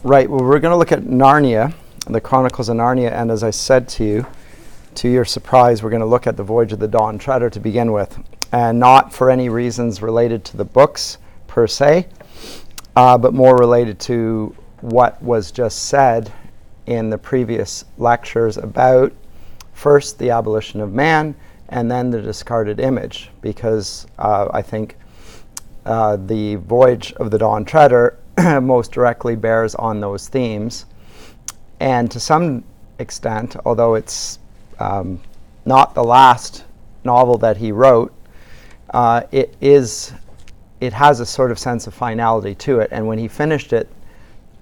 Right, well, we're going to look at Narnia, the Chronicles of Narnia, and as I said to you, to your surprise, we're going to look at the Voyage of the Dawn Treader to begin with, and not for any reasons related to the books per se, but more related to what was just said in the previous lectures about first the abolition of man and then the discarded image, because I think the Voyage of the Dawn Treader most directly bears on those themes, and to some extent, although it's not the last novel that he wrote, it has a sort of sense of finality to it, and when he finished it,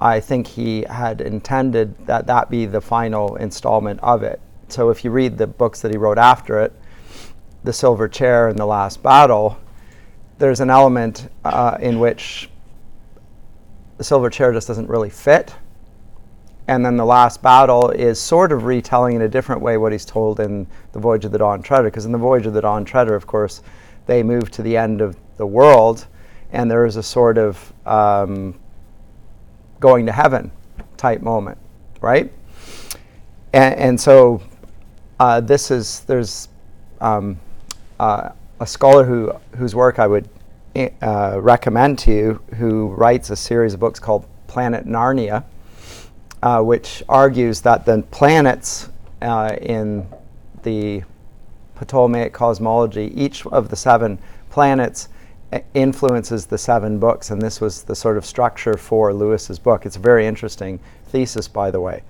I think he had intended that be the final installment of it. So if you read the books that he wrote after it, The Silver Chair and The Last Battle, there's an element in which The Silver Chair just doesn't really fit. And then The Last Battle is sort of retelling in a different way what he's told in The Voyage of the Dawn Treader. Because in The Voyage of the Dawn Treader, of course, they move to the end of the world, and there is a sort of going to heaven type moment, right? And so there's a scholar whose work I would recommend to you, who writes a series of books called Planet Narnia, which argues that the planets in the Ptolemaic cosmology, each of the 7 planets influences the 7 books, and this was the sort of structure for Lewis's book. It's a very interesting thesis, by the way,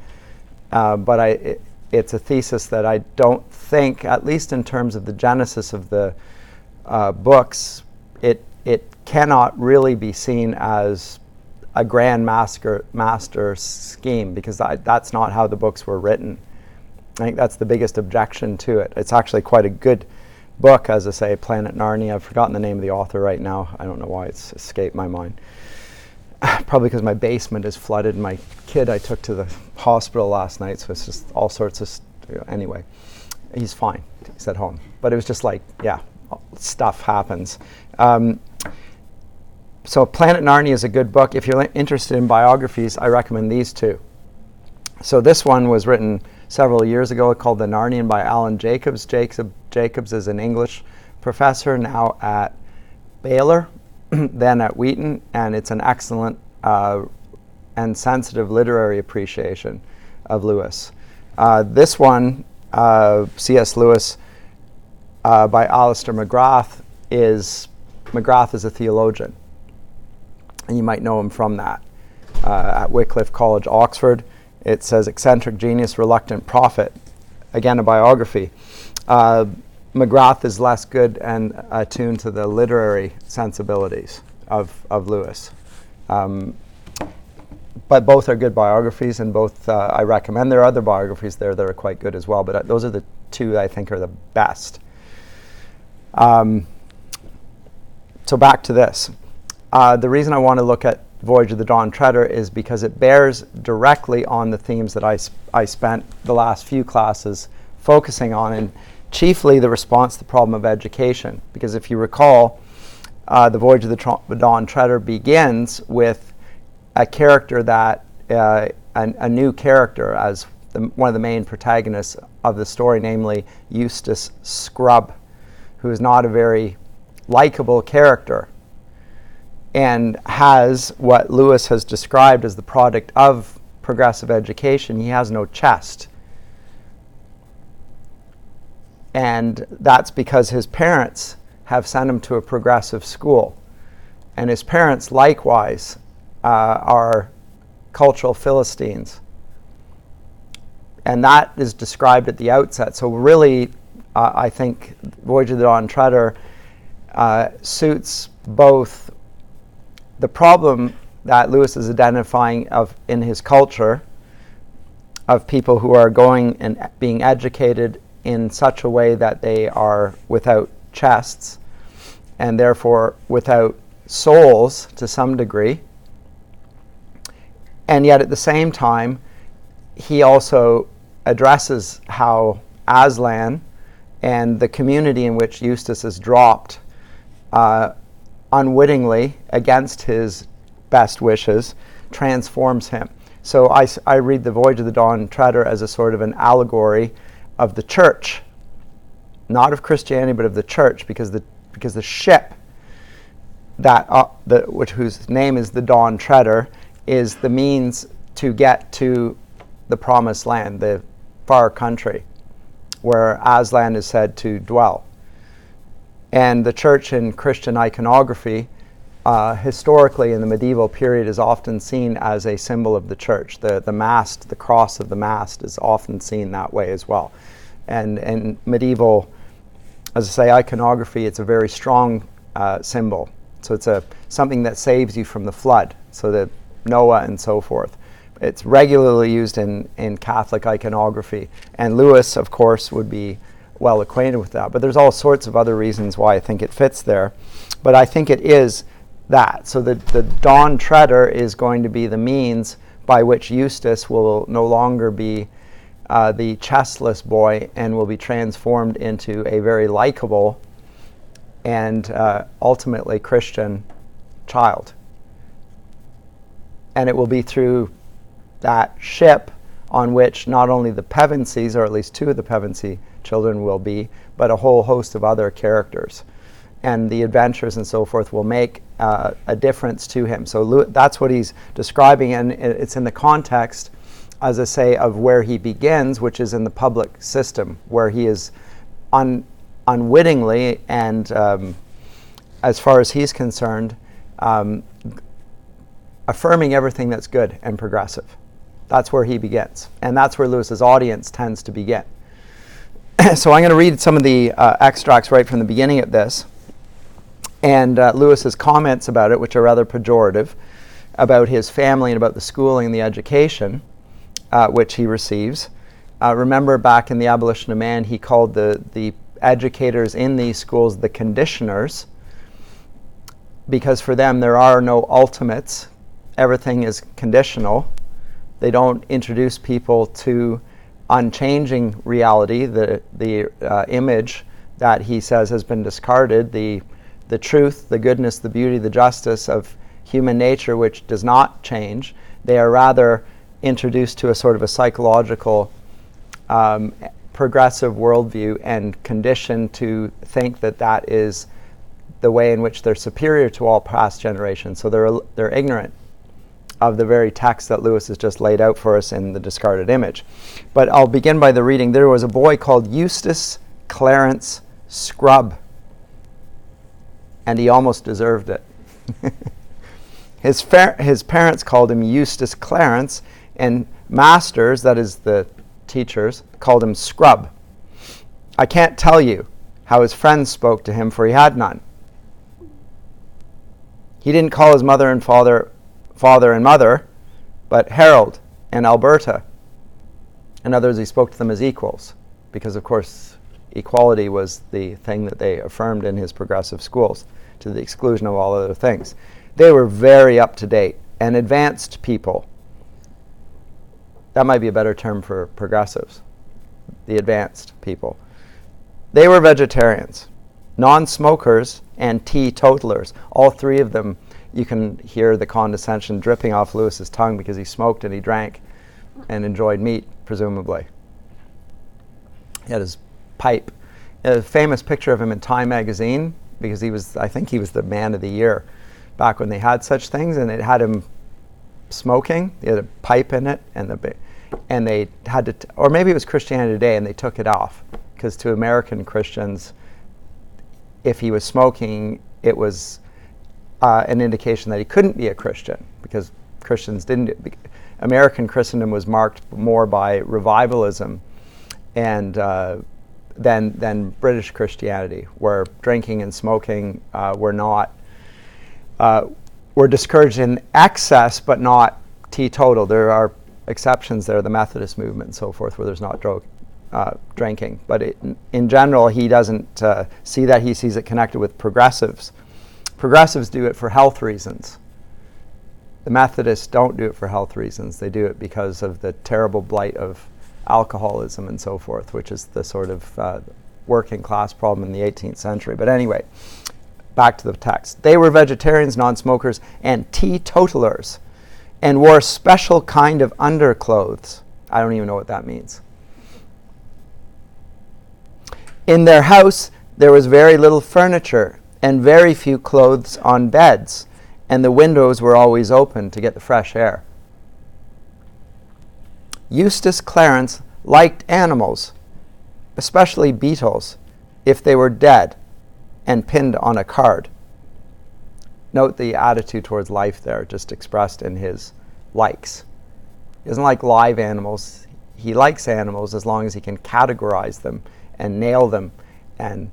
but it's a thesis that I don't think, at least in terms of the genesis of the books, it cannot really be seen as a grand master scheme, because that's not how the books were written. I think that's the biggest objection to it. It's actually quite a good book, as I say, Planet Narnia. I've forgotten the name of the author right now. I don't know why it's escaped my mind. Probably because my basement is flooded. My kid I took to the hospital last night, so it's just all sorts of anyway, he's fine. He's at home. But it was just like, yeah, stuff happens. So Planet Narnia is a good book. If you're interested in biographies, I recommend these 2. So this one was written several years ago, called The Narnian by Alan Jacobs. Jacobs is an English professor now at Baylor, then at Wheaton, and it's an excellent and sensitive literary appreciation of Lewis. This one, C.S. Lewis, by Alistair McGrath is a theologian, and you might know him from that. At Wycliffe College, Oxford, it says eccentric genius, reluctant prophet. Again, a biography. McGrath is less good and attuned to the literary sensibilities of Lewis. But both are good biographies, and both I recommend. There are other biographies there that are quite good as well, but those are the 2 I think are the best. So back to this. The reason I want to look at Voyage of the Dawn Treader is because it bears directly on the themes that I spent the last few classes focusing on, and chiefly the response to the problem of education. Because if you recall, the Voyage of the Dawn Treader begins with a character that, a new character as one of the main protagonists of the story, namely Eustace Scrubb, who is not a very likable character, and has what Lewis has described as the product of progressive education. He has no chest. And that's because his parents have sent him to a progressive school. And his parents, likewise, are cultural Philistines. And that is described at the outset. So really, I think Voyage of the Dawn Treader suits both the problem that Lewis is identifying in his culture of people who are going and being educated in such a way that they are without chests and therefore without souls to some degree. And yet at the same time, he also addresses how Aslan and the community in which Eustace is dropped unwittingly, against his best wishes, transforms him. So I read the Voyage of the Dawn Treader as a sort of an allegory of the church, not of Christianity, but of the church, because the ship whose name is the Dawn Treader is the means to get to the promised land, the far country, where Aslan is said to dwell. And the church in Christian iconography, historically in the medieval period, is often seen as a symbol of the church. The mast, the cross of the mast, is often seen that way as well. And in medieval, as I say, iconography, it's a very strong symbol. So it's something that saves you from the flood, so that Noah and so forth. It's regularly used in Catholic iconography. And Lewis, of course, would be well acquainted with that. But there's all sorts of other reasons why I think it fits there. But I think it is that. So the Dawn Treader is going to be the means by which Eustace will no longer be the chestless boy and will be transformed into a very likable and ultimately Christian child. And it will be through that ship on which not only the Pevensies, or at least two of the Pevensey children will be, but a whole host of other characters. And the adventures and so forth will make a difference to him. So that's what he's describing, and it's in the context, as I say, of where he begins, which is in the public system, where he is unwittingly and, as far as he's concerned, affirming everything that's good and progressive. That's where he begins. And that's where Lewis's audience tends to begin. So I'm going to read some of the extracts right from the beginning of this. And Lewis's comments about it, which are rather pejorative, about his family and about the schooling and the education which he receives. Remember back in the Abolition of Man, he called the educators in these schools the conditioners, because for them there are no ultimates. Everything is conditional. They don't introduce people to unchanging reality, the image that he says has been discarded, the truth, the goodness, the beauty, the justice of human nature, which does not change. They are rather introduced to a sort of a psychological progressive worldview and conditioned to think that is the way in which they're superior to all past generations. So they're ignorant of the very text that Lewis has just laid out for us in the discarded image. But I'll begin by the reading. There was a boy called Eustace Clarence Scrubb, and he almost deserved it. His parents called him Eustace Clarence, and masters, that is the teachers, called him Scrubb. I can't tell you how his friends spoke to him, for he had none. He didn't call his mother and father and mother, but Harold and Alberta. In other words, he spoke to them as equals, because of course equality was the thing that they affirmed in his progressive schools, to the exclusion of all other things. They were very up to date and advanced people. That might be a better term for progressives, the advanced people. They were vegetarians, non-smokers, and teetotalers. All three of them, you can hear the condescension dripping off Lewis's tongue because he smoked and he drank and enjoyed meat, presumably. He had his pipe. A famous picture of him in Time magazine, because I think he was the man of the year back when they had such things, and it had him smoking. He had a pipe in it, and they had to, or maybe it was Christianity Today, and they took it off, because to American Christians, if he was smoking, it was an indication that he couldn't be a Christian, because Christians didn't. American Christendom was marked more by revivalism and than British Christianity, where drinking and smoking were discouraged in excess, but not teetotal. There are exceptions there, the Methodist movement and so forth, where there's not drinking. But in general, he doesn't see that. He sees it connected with progressives. Progressives do it for health reasons. The Methodists don't do it for health reasons. They do it because of the terrible blight of alcoholism and so forth, which is the sort of working class problem in the 18th century. But anyway, back to the text. They were vegetarians, non-smokers, and teetotalers. and wore a special kind of underclothes. I don't even know what that means. In their house, there was very little furniture and very few clothes on beds, and the windows were always open to get the fresh air. Eustace Clarence liked animals, especially beetles, if they were dead and pinned on a card. Note the attitude towards life there, just expressed in his likes. He doesn't like live animals. He likes animals as long as he can categorize them and nail them and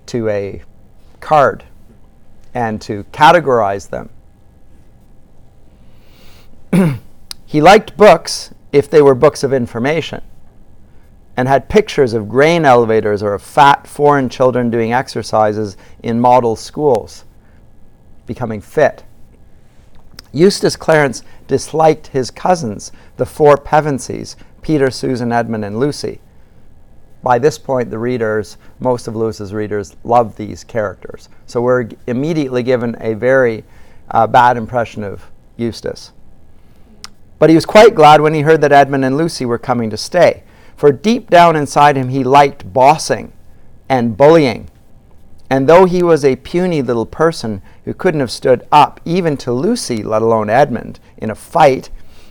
to a card and to categorize them. He liked books if they were books of information and had pictures of grain elevators or of fat foreign children doing exercises in model schools, becoming fit. Eustace Clarence disliked his cousins, the four Pevensies, Peter, Susan, Edmund, and Lucy. By this point, the readers, most of Lewis's readers, love these characters. So we're immediately given a very bad impression of Eustace. But he was quite glad when he heard that Edmund and Lucy were coming to stay, for deep down inside him he liked bossing and bullying. And though he was a puny little person who couldn't have stood up even to Lucy, let alone Edmund, in a fight,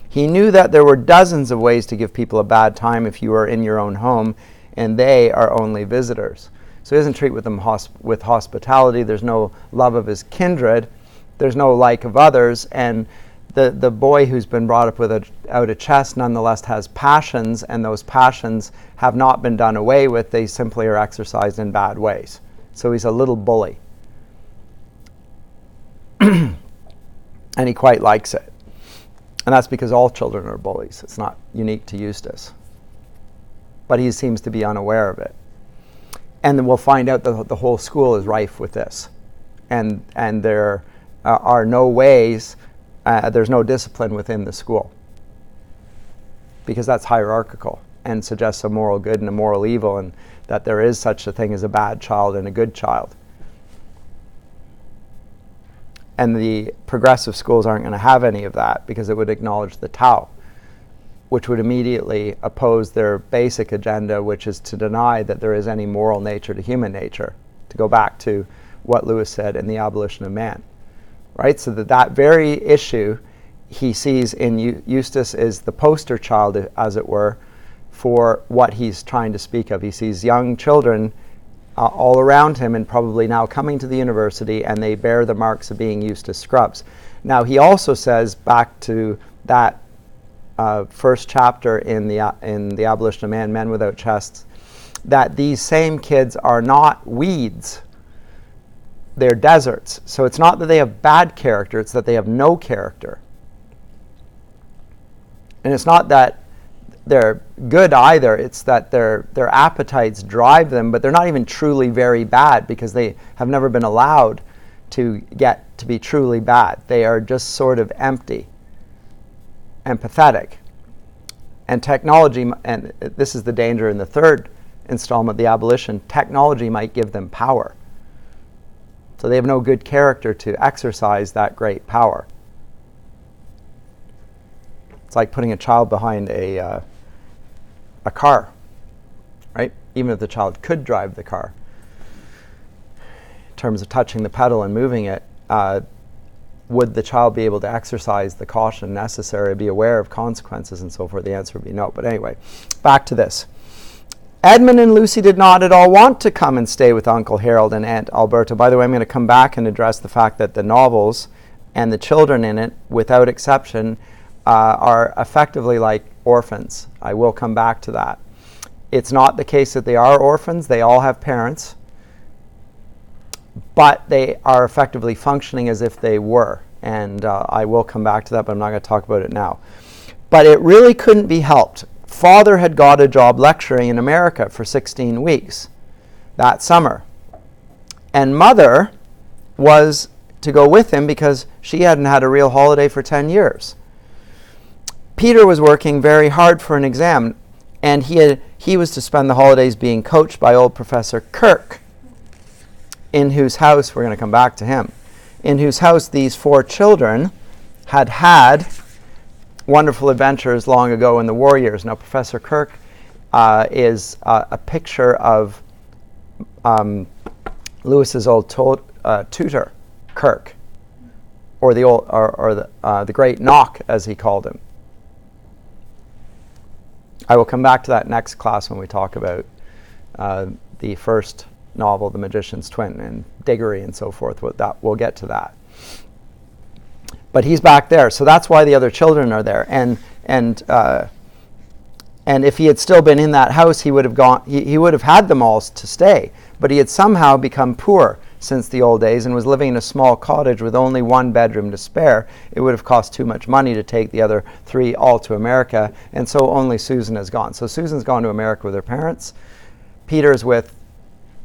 he knew that there were dozens of ways to give people a bad time if you are in your own home and they are only visitors. So he doesn't treat with them with hospitality. There's no love of his kindred. There's no like of others. And the boy who's been brought up without a chest nonetheless has passions, and those passions have not been done away with. They simply are exercised in bad ways. So he's a little bully. And he quite likes it. And that's because all children are bullies. It's not unique to Eustace. But he seems to be unaware of it. And then we'll find out that the whole school is rife with this. And there are no ways, there's no discipline within the school. Because that's hierarchical and suggests a moral good and a moral evil, and that there is such a thing as a bad child and a good child. And the progressive schools aren't going to have any of that because it would acknowledge the Tao, which would immediately oppose their basic agenda, which is to deny that there is any moral nature to human nature, to go back to what Lewis said in the Abolition of Man. Right? So that very issue he sees in Eustace is the poster child, as it were, for what he's trying to speak of. He sees young children all around him and probably now coming to the university, and they bear the marks of being Eustace Scrubbs. Now he also says, back to that first chapter in the Abolition of Man, Men Without Chests, that these same kids are not weeds. They're deserts. So it's not that they have bad character, it's that they have no character. And it's not that they're good either, it's that their appetites drive them, but they're not even truly very bad because they have never been allowed to get to be truly bad. They are just sort of empty and pathetic. And technology, and this is the danger in the third installment, the abolition, technology might give them power. So they have no good character to exercise that great power. It's like putting a child behind a car, right? Even if the child could drive the car, in terms of touching the pedal and moving it, would the child be able to exercise the caution necessary, be aware of consequences and so forth? The answer would be no. But anyway, back to this. Edmund and Lucy did not at all want to come and stay with Uncle Harold and Aunt Alberta. By the way, I'm going to come back and address the fact that the novels and the children in it, without exception, are effectively like orphans. I will come back to that. It's not the case that they are orphans. They all have parents. But they are effectively functioning as if they were. And I will come back to that, but I'm not going to talk about it now. But it really couldn't be helped. Father had got a job lecturing in America for 16 weeks that summer. And Mother was to go with him because she hadn't had a real holiday for 10 years. Peter was working very hard for an exam, and he was to spend the holidays being coached by old Professor Kirk, in whose house, we're going to come back to him, in whose house these four children had Wonderful Adventures long ago in the war years. Now, Professor Kirk is a picture of Lewis's old tutor, Kirk, or the great Knock, as he called him. I will come back to that next class when we talk about the first novel, The Magician's Twin, and Diggory and so forth. We'll get to that. But he's back there, so that's why the other children are there. And if he had still been in that house, he would have gone. He would have had them all to stay. But he had somehow become poor since the old days and was living in a small cottage with only one bedroom to spare. It would have cost too much money to take the other three all to America, and so only Susan has gone. So Susan's gone to America with her parents. Peter's with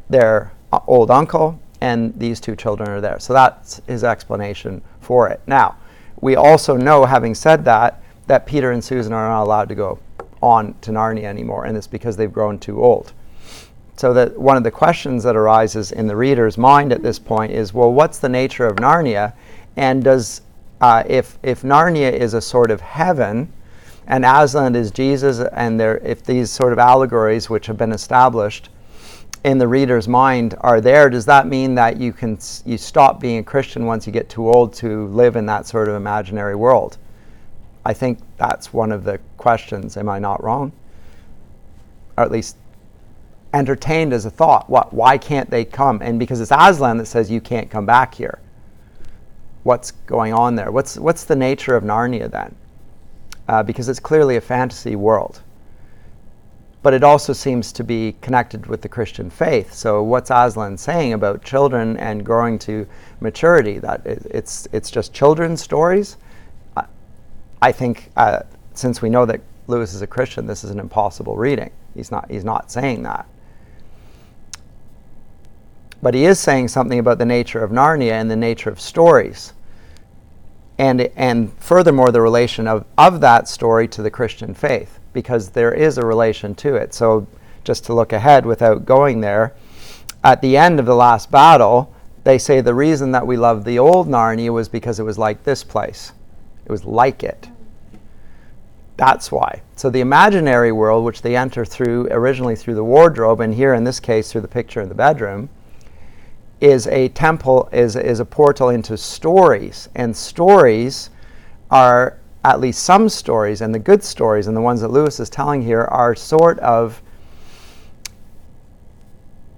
their old uncle, and these two children are there. So that's his explanation for it. Now, we also know, having said that Peter and Susan are not allowed to go on to Narnia anymore, and it's because they've grown too old. So that one of the questions that arises in the reader's mind at this point is, well, what's the nature of Narnia? And does if Narnia is a sort of heaven, and Aslan is Jesus, and if these sort of allegories which have been established in the reader's mind are there, does that mean that you stop being a Christian once you get too old to live in that sort of imaginary world? I think that's one of the questions. Am I not wrong? Or at least entertained as a thought. Why can't they come? And because it's Aslan that says you can't come back here. What's going on there? What's the nature of Narnia then? Because it's clearly a fantasy world. But it also seems to be connected with the Christian faith. So what's Aslan saying about children and growing to maturity? That it's just children's stories? I think since we know that Lewis is a Christian, this is an impossible reading. He's not saying that. But he is saying something about the nature of Narnia and the nature of stories. And furthermore, the relation of that story to the Christian faith, because there is a relation to it. So just to look ahead without going there, at the end of the last battle, they say the reason that we love the old Narnia was because it was like this place. It was like it. That's why. So the imaginary world, which they enter originally through the wardrobe, and here in this case through the picture in the bedroom, is a temple, is a portal into stories. And stories are, at least some stories, and the good stories, and the ones that Lewis is telling here, are sort of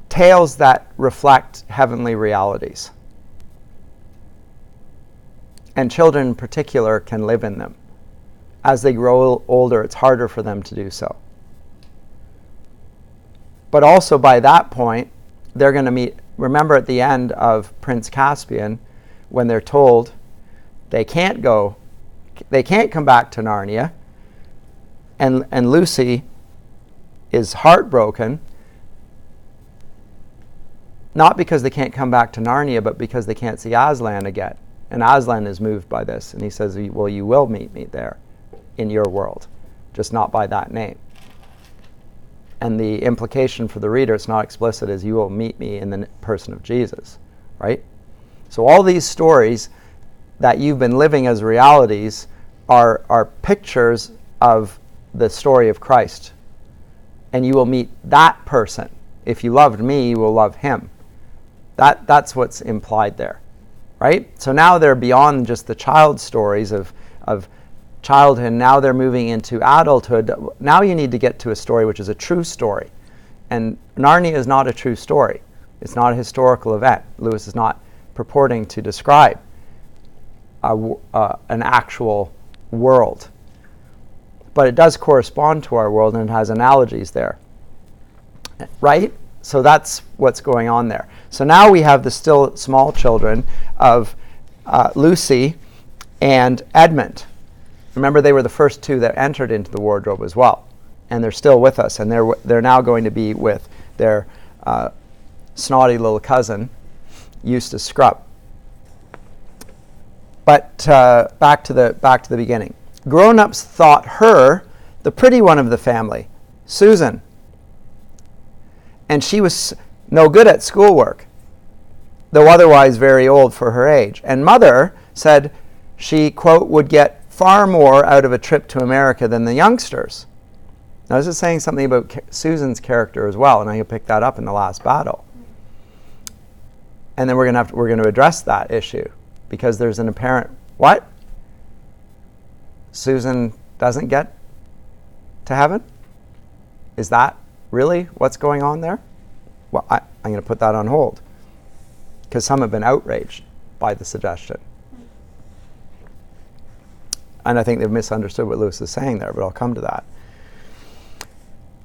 tales that reflect heavenly realities. And children in particular can live in them. As they grow older, it's harder for them to do so. But also by that point, they're going to meet. Remember at the end of Prince Caspian, when they're told they can't come back to Narnia, and Lucy is heartbroken, not because they can't come back to Narnia, but because they can't see Aslan again. And Aslan is moved by this, and he says, well, you will meet me there in your world, just not by that name. And the implication for the reader, it's not explicit, is you will meet me in the person of Jesus, right? So all these stories that you've been living as realities are pictures of the story of Christ. And you will meet that person. If you loved me, you will love him. That's what's implied there, right? So now they're beyond just the child stories of childhood. Now they're moving into adulthood. Now you need to get to a story which is a true story. And Narnia is not a true story. It's not a historical event. Lewis is not purporting to describe an actual world. But it does correspond to our world, and it has analogies there. Right? So that's what's going on there. So now we have the still small children of Lucy and Edmund. Remember, they were the first two that entered into the wardrobe as well. And they're still with us. And they're now going to be with their snotty little cousin, Eustace Scrubb. But back to the beginning. Grown-ups thought her the pretty one of the family, Susan. And she was no good at schoolwork, though otherwise very old for her age. And mother said she, quote, would get far more out of a trip to America than the youngsters. Now, this is saying something about Susan's character as well, and I can pick that up in the last battle. And then we're going to address that issue, because there's an apparent, what? Susan doesn't get to heaven? Is that really what's going on there? Well, I'm going to put that on hold, because some have been outraged by the suggestion. And I think they've misunderstood what Lewis is saying there, but I'll come to that.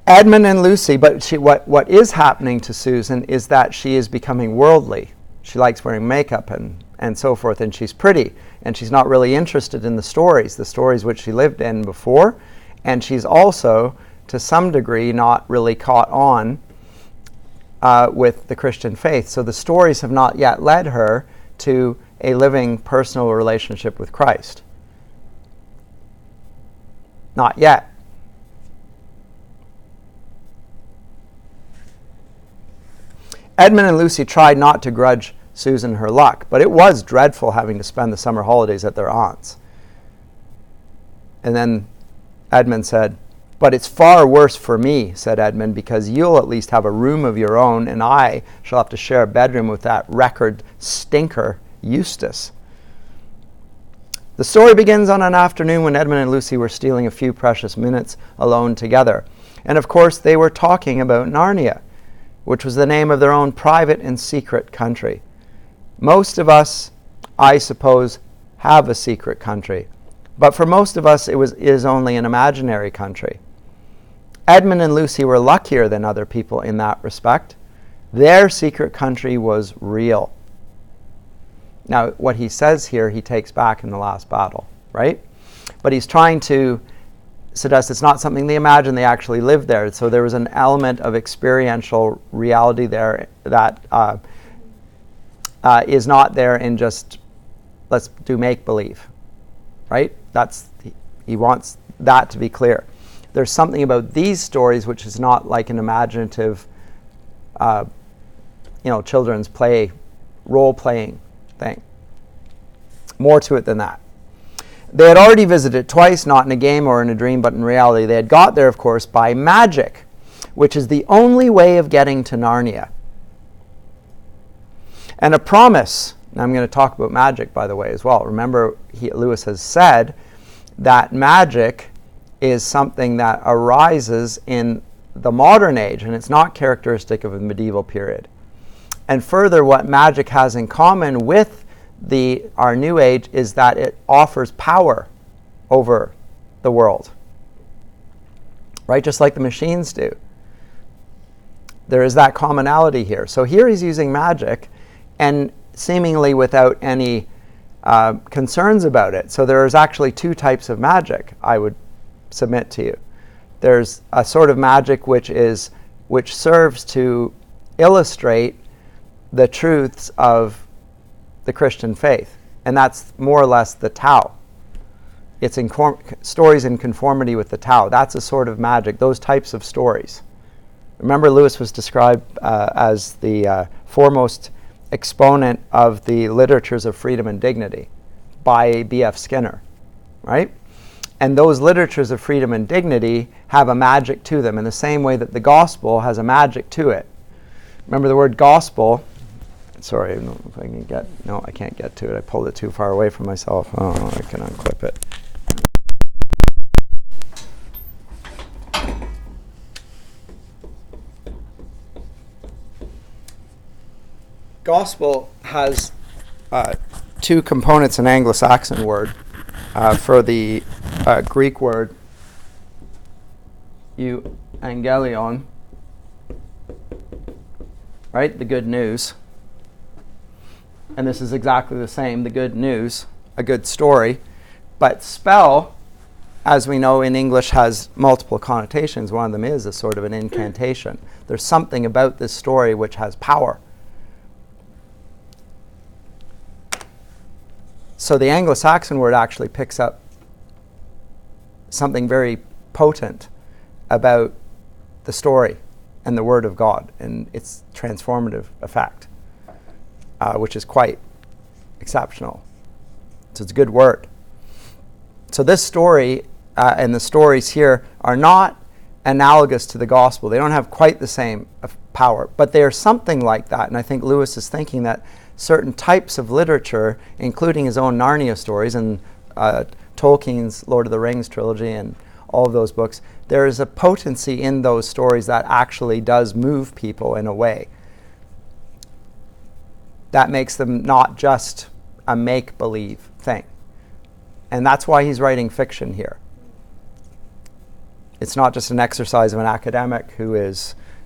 Edmund and Lucy, but what is happening to Susan is that she is becoming worldly. She likes wearing makeup and so forth, and she's pretty, and she's not really interested in the stories which she lived in before, and she's also, to some degree, not really caught on with the Christian faith. So the stories have not yet led her to a living personal relationship with Christ. Not yet. Edmund and Lucy tried not to grudge Susan her luck, but it was dreadful having to spend the summer holidays at their aunt's. And then Edmund said, "But it's far worse for me," said Edmund, "because you'll at least have a room of your own, and I shall have to share a bedroom with that record stinker, Eustace." The story begins on an afternoon when Edmund and Lucy were stealing a few precious minutes alone together. And of course, they were talking about Narnia, which was the name of their own private and secret country. Most of us, I suppose, have a secret country, but for most of us it is only an imaginary country. Edmund and Lucy were luckier than other people in that respect. Their secret country was real. Now, what he says here, he takes back in the last battle, right? But he's trying to suggest it's not something they imagine, they actually lived there. So there was an element of experiential reality there that is not there in just, let's do make-believe, right? He wants that to be clear. There's something about these stories which is not like an imaginative, children's play, role-playing thing. More to it than that. They had already visited twice, not in a game or in a dream, but in reality. They had got there, of course, by magic, which is the only way of getting to Narnia. And a promise. Now I'm going to talk about magic, by the way, as well. Remember, Lewis has said that magic is something that arises in the modern age, and it's not characteristic of the medieval period. And further, what magic has in common with our new age is that it offers power over the world, right? Just like the machines do. There is that commonality here. So here he's using magic, and seemingly without any concerns about it. So there's actually two types of magic, I would submit to you. There's a sort of magic which serves to illustrate the truths of the Christian faith, and that's more or less the Tao. It's stories in conformity with the Tao. That's a sort of magic, those types of stories. Remember, Lewis was described as the foremost exponent of the literatures of freedom and dignity by B.F. Skinner, right? And those literatures of freedom and dignity have a magic to them in the same way that the gospel has a magic to it. Remember the word gospel. Sorry, I don't know if I can get... No, I can't get to it. I pulled it too far away from myself. Oh, I can unclip it. Gospel has two components, an Anglo-Saxon word. For the Greek word, euangelion, right? The good news. And this is exactly the same, the good news, a good story. But spell, as we know in English, has multiple connotations. One of them is a sort of an incantation. There's something about this story which has power. So the Anglo-Saxon word actually picks up something very potent about the story and the Word of God and its transformative effect, which is quite exceptional. So it's a good word. So this story and the stories here are not analogous to the gospel. They don't have quite the same power, but they are something like that. And I think Lewis is thinking that certain types of literature, including his own Narnia stories and Tolkien's Lord of the Rings trilogy and all of those books, there is a potency in those stories that actually does move people in a way that makes them not just a make-believe thing. And that's why he's writing fiction here. It's not just an exercise of an academic who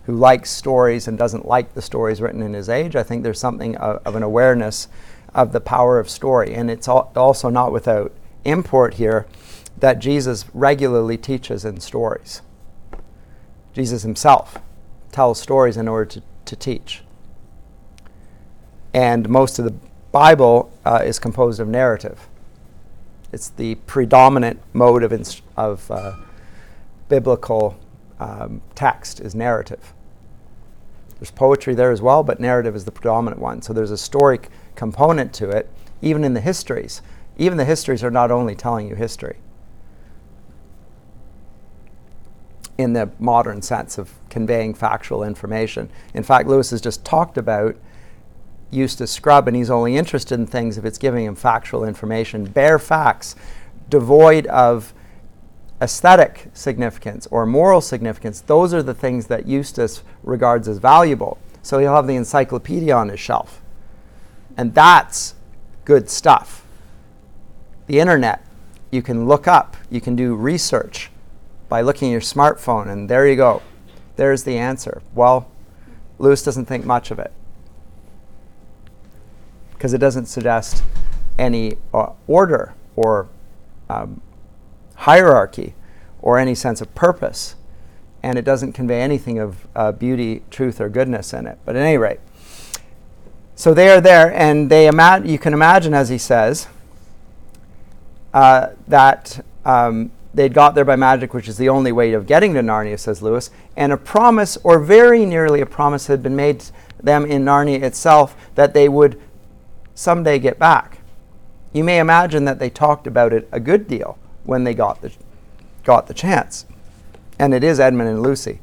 likes stories and doesn't like the stories written in his age. I think there's something of an awareness of the power of story. And it's also not without import here that Jesus regularly teaches in stories. Jesus himself tells stories in order to teach. And most of the Bible is composed of narrative. It's the predominant mode of biblical text is narrative. There's poetry there as well, but narrative is the predominant one. So there's a story component to it, even in the histories. Even the histories are not only telling you history in the modern sense of conveying factual information. In fact, Lewis has just talked about Eustace Scrubb, and he's only interested in things if it's giving him factual information, bare facts, devoid of aesthetic significance or moral significance. Those are the things that Eustace regards as valuable. So he'll have the encyclopedia on his shelf. And that's good stuff. The internet, you can look up, you can do research by looking at your smartphone, and there you go. There's the answer. Well, Lewis doesn't think much of it, because it doesn't suggest any order or hierarchy or any sense of purpose. And it doesn't convey anything of beauty, truth, or goodness in it. But at any rate, so they are there, and you can imagine, as he says, that they'd got there by magic, which is the only way of getting to Narnia, says Lewis, and a promise, or very nearly a promise, had been made to them in Narnia itself that they would someday get back. You may imagine that they talked about it a good deal when they got the chance. And it is Edmund and Lucy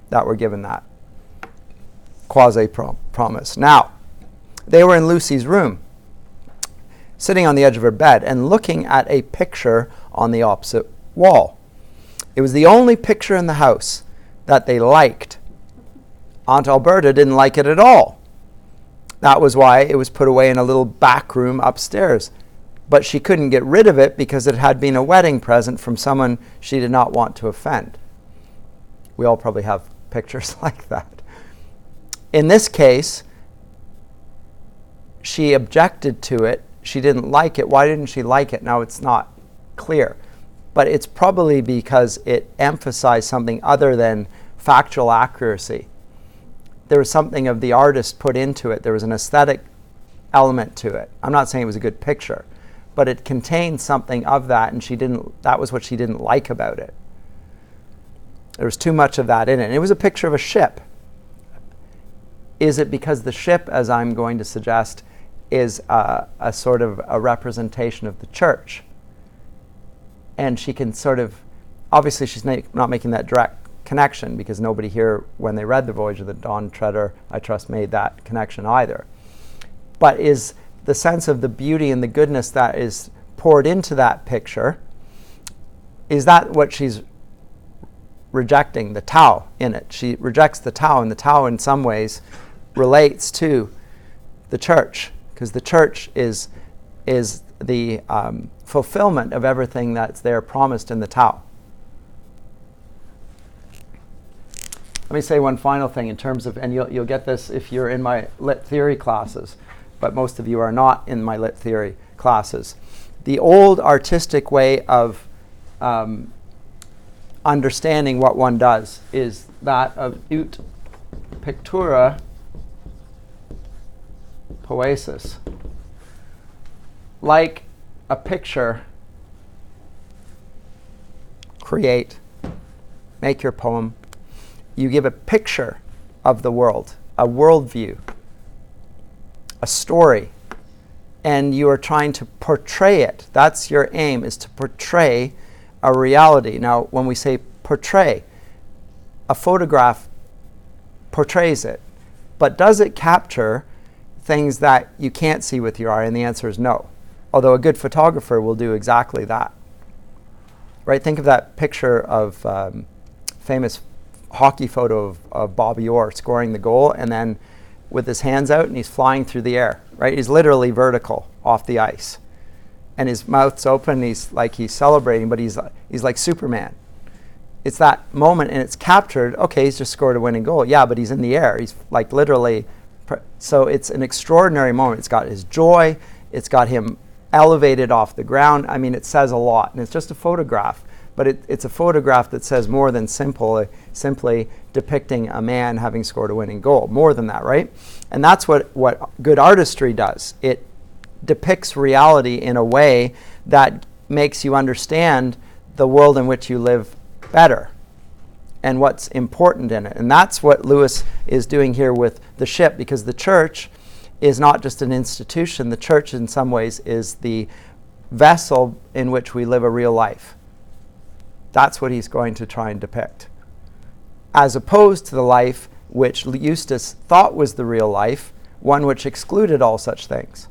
that were given that quasi-promise. Now, they were in Lucy's room, sitting on the edge of her bed and looking at a picture on the opposite wall. It was the only picture in the house that they liked. Aunt Alberta didn't like it at all. That was why it was put away in a little back room upstairs. But she couldn't get rid of it because it had been a wedding present from someone she did not want to offend. We all probably have pictures like that. In this case, she objected to it. She didn't like it. Why didn't she like it? Now, it's not clear. But it's probably because it emphasized something other than factual accuracy. There was something of the artist put into it. There was an aesthetic element to it. I'm not saying it was a good picture, but it contained something of that, and that was what she didn't like about it. There was too much of that in it. And it was a picture of a ship. Is it because the ship, as I'm going to suggest, is a sort of a representation of the church? And she can sort of, obviously she's not making that direct connection, because nobody here, when they read The Voyage of the Dawn Treader, I trust, made that connection either. But is the sense of the beauty and the goodness that is poured into that picture, is that what she's rejecting, the Tao in it? She rejects the Tao, and the Tao in some ways relates to the church, because the church is the fulfillment of everything that's there promised in the Tao. Let me say one final thing in terms of, and you'll get this if you're in my lit theory classes, but most of you are not in my lit theory classes. The old artistic way of understanding what one does is that of ut pictura poesis. Like a picture, create, make your poem. You give a picture of the world, a worldview, a story, and you are trying to portray it. That's your aim, is to portray a reality. Now, when we say portray, a photograph portrays it, but does it capture things that you can't see with your eye? And the answer is no. Although a good photographer will do exactly that. Right? Think of that picture of famous hockey photo of Bobby Orr scoring the goal, and then with his hands out and he's flying through the air. Right? He's literally vertical off the ice, and his mouth's open. He's celebrating, but he's like Superman. It's that moment, and it's captured. Okay, he's just scored a winning goal. Yeah, but he's in the air. He's like literally. So it's an extraordinary moment. It's got his joy. It's got him elevated off the ground. I mean, it says a lot, and it's just a photograph. But it's a photograph that says more than simply depicting a man having scored a winning goal. More than that, right? And that's what good artistry does. It depicts reality in a way that makes you understand the world in which you live better and what's important in it. And that's what Lewis is doing here with the ship, because the church is not just an institution. The church in some ways is the vessel in which we live a real life. That's what he's going to try and depict, as opposed to the life which Eustace thought was the real life, one which excluded all such things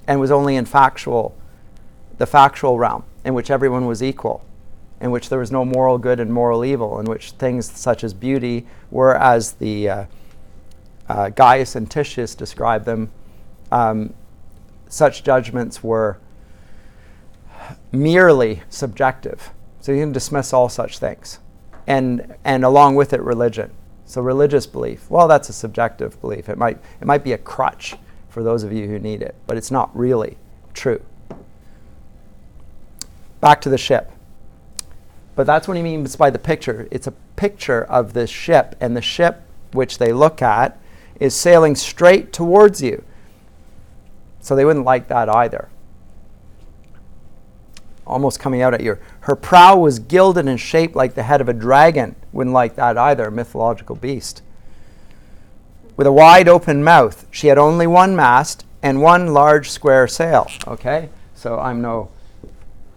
and was only in the factual realm, in which everyone was equal, in which there was no moral good and moral evil, in which things such as beauty were, as the Gaius and Titius described them, such judgments were merely subjective. So you can dismiss all such things. And along with it, religion. So religious belief, well, that's a subjective belief. It might be a crutch for those of you who need it, but it's not really true. Back to the ship. But that's what he means by the picture. It's a picture of this ship, and the ship which they look at is sailing straight towards you. So they wouldn't like that either. Almost coming out at you. Her prow was gilded and shaped like the head of a dragon. Wouldn't like that either, a mythological beast. With a wide open mouth. She had only one mast and one large square sail. Okay, so I'm no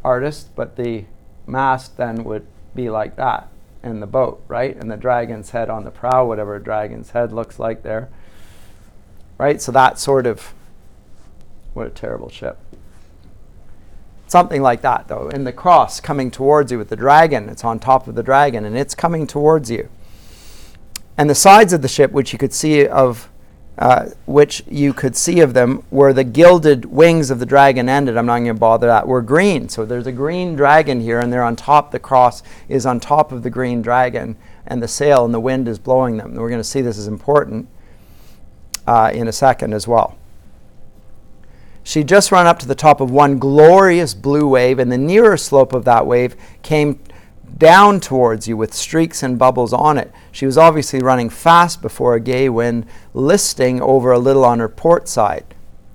artist, but the mast then would be like that in the boat, right? And the dragon's head on the prow, whatever a dragon's head looks like there. Right, so that sort of, what a terrible ship. Something like that, though. And the cross coming towards you with the dragon. It's on top of the dragon, and it's coming towards you. And the sides of the ship, which you could see of them, where the gilded wings of the dragon ended. I'm not going to bother that. Were green. So there's a green dragon here, and they're on top. The cross is on top of the green dragon, and the sail and the wind is blowing them. And we're going to see this is important in a second as well. She'd just run up to the top of one glorious blue wave, and the nearer slope of that wave came down towards you with streaks and bubbles on it. She was obviously running fast before a gay wind, listing over a little on her port side.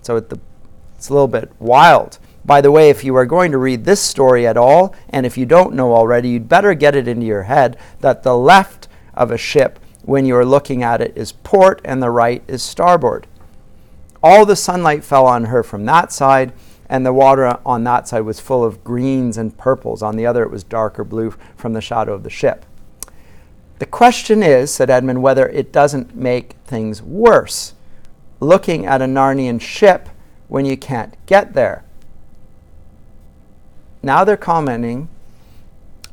So it's a little bit wild. By the way, if you are going to read this story at all, and if you don't know already, you'd better get it into your head that the left of a ship, when you are looking at it, is port and the right is starboard. All the sunlight fell on her from that side, and the water on that side was full of greens and purples. On the other, it was darker blue from the shadow of the ship. The question is, said Edmund, whether it doesn't make things worse, looking at a Narnian ship when you can't get there. Now they're commenting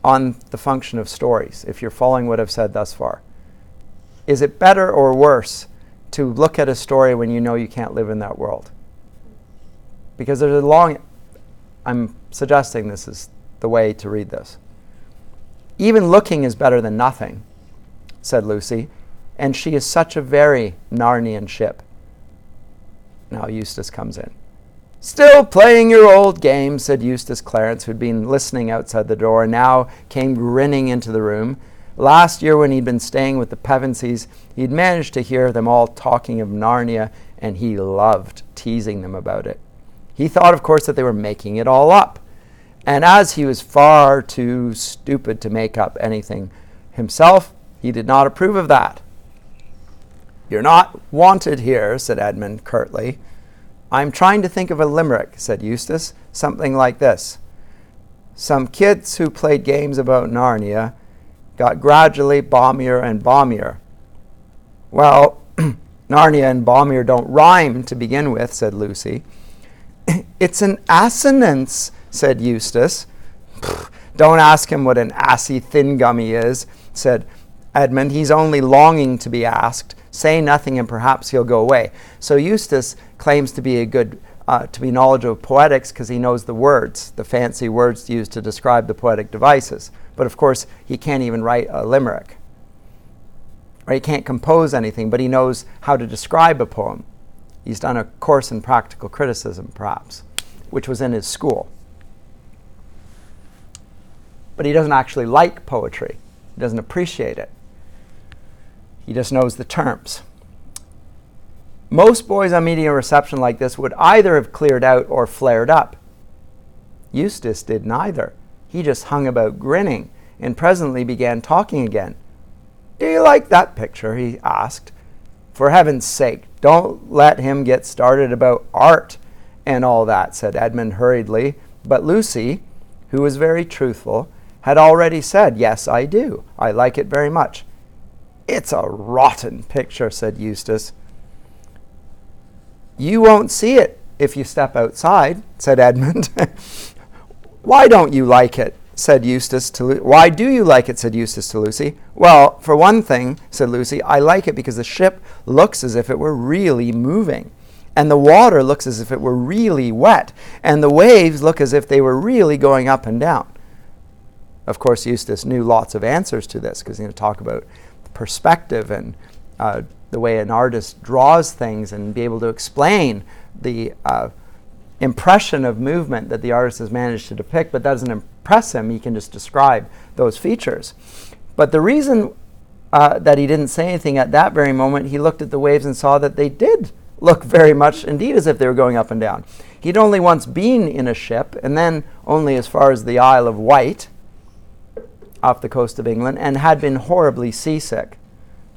on the function of stories, if you're following what I've said thus far. Is it better or worse to look at a story when you know you can't live in that world? Because there's I'm suggesting this is the way to read this. Even looking is better than nothing, said Lucy, and she is such a very Narnian ship. Now Eustace comes in. Still playing your old game, said Eustace Clarence, who'd been listening outside the door and now came grinning into the room. Last year, when he'd been staying with the Pevensies, he'd managed to hear them all talking of Narnia, and he loved teasing them about it. He thought, of course, that they were making it all up. And as he was far too stupid to make up anything himself, he did not approve of that. You're not wanted here, said Edmund curtly. I'm trying to think of a limerick, said Eustace, something like this. Some kids who played games about Narnia got gradually balmier and balmier. Well, Narnia and balmier don't rhyme to begin with, said Lucy. It's an assonance, said Eustace. Don't ask him what an assy thin gummy is, said Edmund. He's only longing to be asked. Say nothing and perhaps he'll go away. So Eustace claims to be to be knowledgeable of poetics because he knows the words, the fancy words used to describe the poetic devices. But of course, he can't even write a limerick. Or he can't compose anything, but he knows how to describe a poem. He's done a course in practical criticism, perhaps, which was in his school. But he doesn't actually like poetry. He doesn't appreciate it. He just knows the terms. Most boys on meeting a reception like this would either have cleared out or flared up. Eustace did neither. He just hung about grinning and presently began talking again. Do you like that picture? He asked. For heaven's sake, don't let him get started about art and all that, said Edmund hurriedly. But Lucy, who was very truthful, had already said, yes, I do. I like it very much. It's a rotten picture, said Eustace. You won't see it if you step outside, said Edmund. Why don't you like it? Said Eustace to Lucy. Why do you like it? Said Eustace to Lucy. Well, for one thing, said Lucy, I like it because the ship looks as if it were really moving. And the water looks as if it were really wet. And the waves look as if they were really going up and down. Of course, Eustace knew lots of answers to this because he's going to talk about perspective and the way an artist draws things and be able to explain the impression of movement that the artist has managed to depict, but that doesn't impress him. He can just describe those features. But the reason that he didn't say anything at that very moment, he looked at the waves and saw that they did look very much indeed as if they were going up and down. He'd only once been in a ship, and then only as far as the Isle of Wight, off the coast of England, and had been horribly seasick.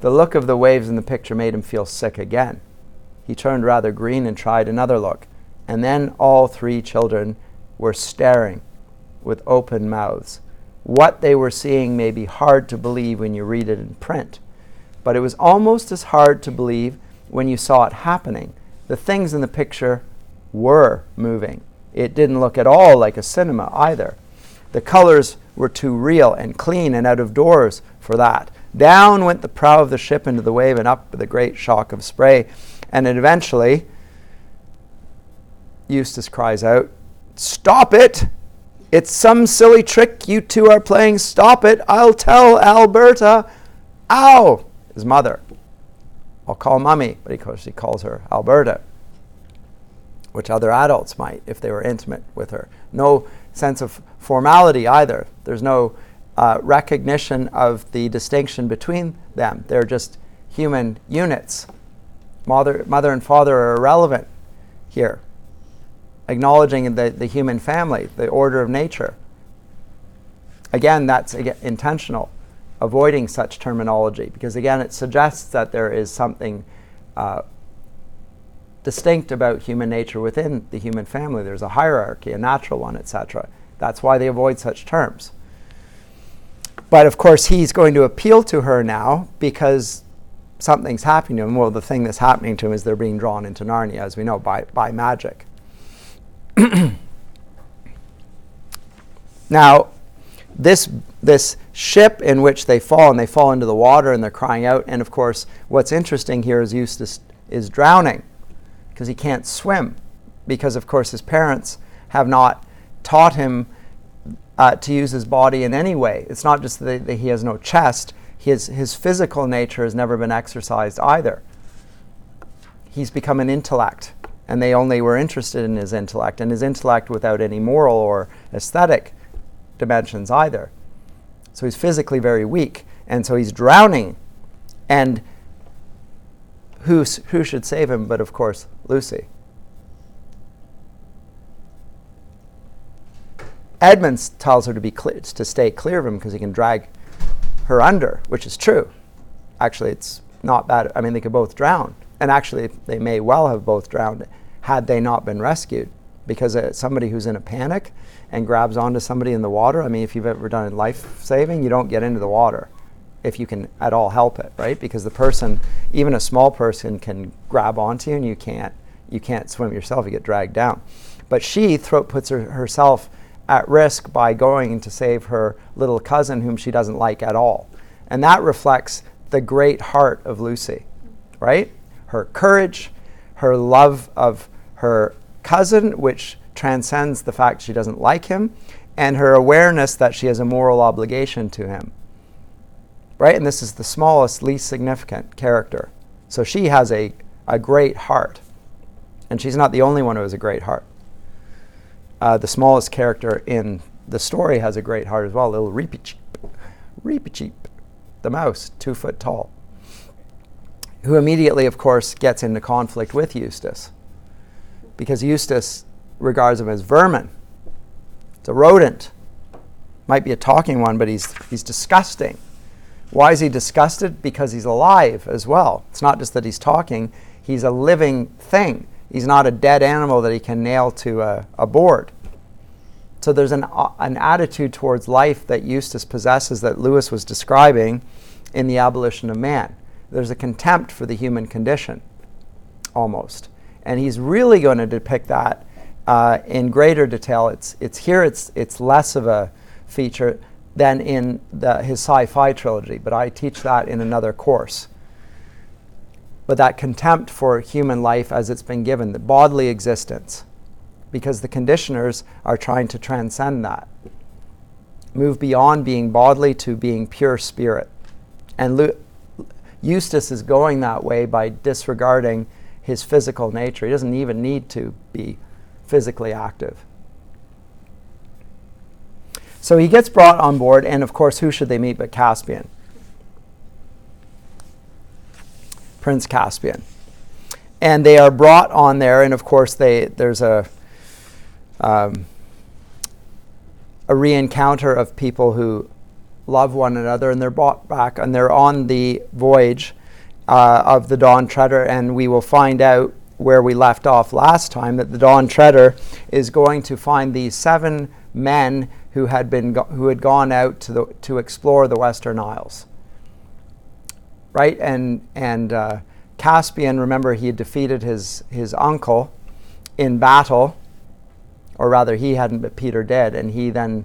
The look of the waves in the picture made him feel sick again. He turned rather green and tried another look. And then all three children were staring with open mouths. What they were seeing may be hard to believe when you read it in print, but it was almost as hard to believe when you saw it happening. The things in the picture were moving. It didn't look at all like a cinema either. The colors were too real and clean and out of doors for that. Down went the prow of the ship into the wave and up with a great shock of spray. And eventually, Eustace cries out, "Stop it! It's some silly trick you two are playing. Stop it! I'll tell Alberta." Ow! His mother. I'll call Mummy, but of course he calls her Alberta, which other adults might if they were intimate with her. No sense of formality either. There's no recognition of the distinction between them. They're just human units. Mother and father are irrelevant here. Acknowledging the human family, the order of nature. Again, that's intentional, avoiding such terminology, because again, it suggests that there is something distinct about human nature within the human family. There's a hierarchy, a natural one, etc. That's why they avoid such terms. But of course, he's going to appeal to her now because something's happening to him. Well, the thing that's happening to him is they're being drawn into Narnia, as we know, by magic. Now, this ship in which they fall, and they fall into the water and they're crying out, and of course, what's interesting here is Eustace is drowning because he can't swim, because of course his parents have not taught him to use his body in any way. It's not just that he has no chest, his physical nature has never been exercised either. He's become an intellect, and they only were interested in his intellect, and his intellect without any moral or aesthetic dimensions either. So he's physically very weak, and so he's drowning. And who should save him but, of course, Lucy? Edmund tells her to stay clear of him because he can drag her under, which is true. Actually, it's not bad. I mean, they could both drown. And actually, they may well have both drowned had they not been rescued. Because somebody who's in a panic and grabs onto somebody in the water, I mean, if you've ever done life saving, you don't get into the water if you can at all help it, right? Because the person, even a small person, can grab onto you, and you can't swim yourself, you get dragged down. But she puts herself at risk by going to save her little cousin whom she doesn't like at all. And that reflects the great heart of Lucy, right? Her courage, her love of her cousin, which transcends the fact she doesn't like him, and her awareness that she has a moral obligation to him, right? And this is the smallest, least significant character. So she has a great heart, and she's not the only one who has a great heart. The smallest character in the story has a great heart as well, little Reepicheep, the mouse, 2 foot tall, who immediately, of course, gets into conflict with Eustace, because Eustace regards him as vermin. It's a rodent. Might be a talking one, but he's disgusting. Why is he disgusted? Because he's alive as well. It's not just that he's talking, he's a living thing. He's not a dead animal that he can nail to a board. So there's an attitude towards life that Eustace possesses that Lewis was describing in The Abolition of Man. There's a contempt for the human condition, almost. And he's really going to depict that in greater detail. It's less of a feature than in his sci-fi trilogy, but I teach that in another course. But that contempt for human life as it's been given, the bodily existence, because the conditioners are trying to transcend that, move beyond being bodily to being pure spirit. And Eustace is going that way by disregarding his physical nature. He doesn't even need to be physically active. So he gets brought on board, and of course, who should they meet but Caspian? Prince Caspian. And they are brought on there, and of course, there's a re-encounter of people who love one another, and they're brought back, and they're on the voyage of the Dawn Treader, and we will find out where we left off last time, that the Dawn Treader is going to find these 7 men who had gone out to explore the Western Isles, right? And Caspian, remember, he had defeated his uncle in battle, or rather he hadn't, but Peter did, and he then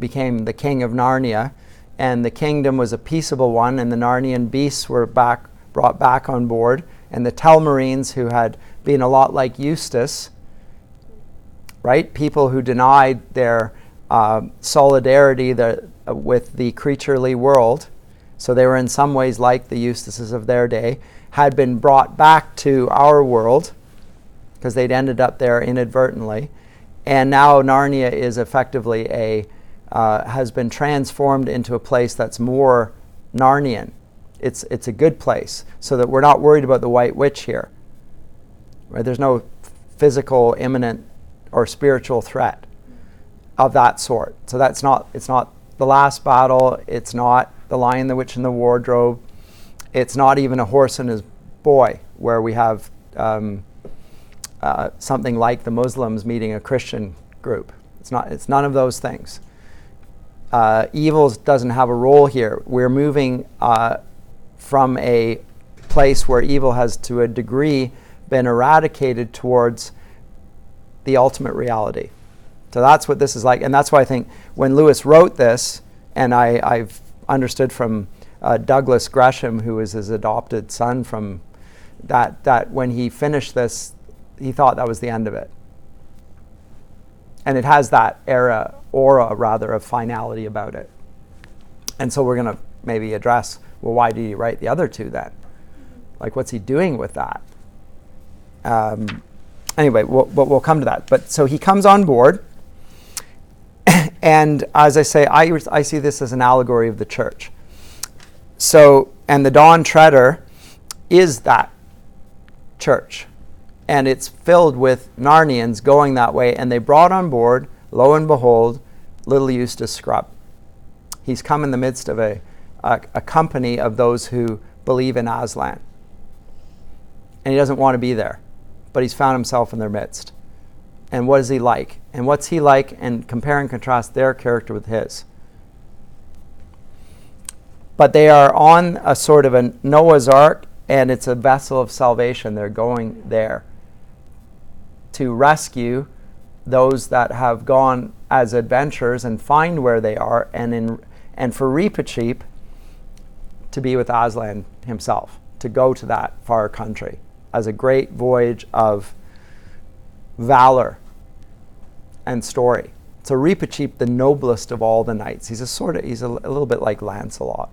became the king of Narnia, and the kingdom was a peaceable one, and the Narnian beasts were brought back on board, and the Telmarines, who had been a lot like Eustace, right? People who denied their solidarity with the creaturely world, so they were in some ways like the Eustaces of their day, had been brought back to our world because they'd ended up there inadvertently, and now Narnia is effectively has been transformed into a place that's more Narnian. It's a good place, so that we're not worried about the White Witch here. Right? There's no physical, imminent, or spiritual threat of that sort. So it's not the last battle. It's not the Lion, the Witch, and the Wardrobe. It's not even a horse and his boy, where we have something like the Muslims meeting a Christian group. It's none of those things. Evil doesn't have a role here. We're moving from a place where evil has, to a degree, been eradicated towards the ultimate reality. So that's what this is like. And that's why I think when Lewis wrote this, and I've understood from Douglas Gresham, who is his adopted son, from that when he finished this, he thought that was the end of it. And it has that aura of finality about it. And so we're going to maybe address, well, why did he write the other 2 then? Like, what's he doing with that? Anyway, we'll come to that. But so he comes on board, and as I say, I see this as an allegory of the church. So, and the Dawn Treader is that church, and it's filled with Narnians going that way, and they brought on board, lo and behold, little Eustace Scrubb. He's come in the midst of a company of those who believe in Aslan, and he doesn't want to be there. but he's found himself in their midst. And what is he like? And what's he like? And compare and contrast their character with his. But they are on a sort of a Noah's Ark, and it's a vessel of salvation. They're going there to rescue those that have gone as adventurers and find where they are, and for Reepicheep to be with Aslan himself, to go to that far country as a great voyage of valor and story. So Reepicheep, the noblest of all the knights, he's a little bit like Lancelot,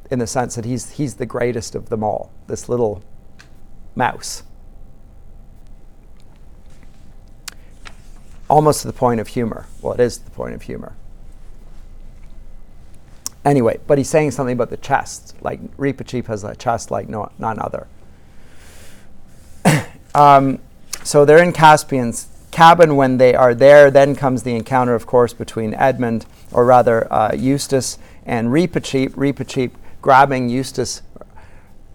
in the sense that he's the greatest of them all, this little mouse. Almost to the point of humor. Well, it is the point of humor. Anyway, but he's saying something about the chest. Like Reepicheep has a chest like none other. So they're in Caspian's cabin when they are there. Then comes the encounter, of course, between Edmund, or rather Eustace and Reepicheep. Reepicheep grabbing Eustace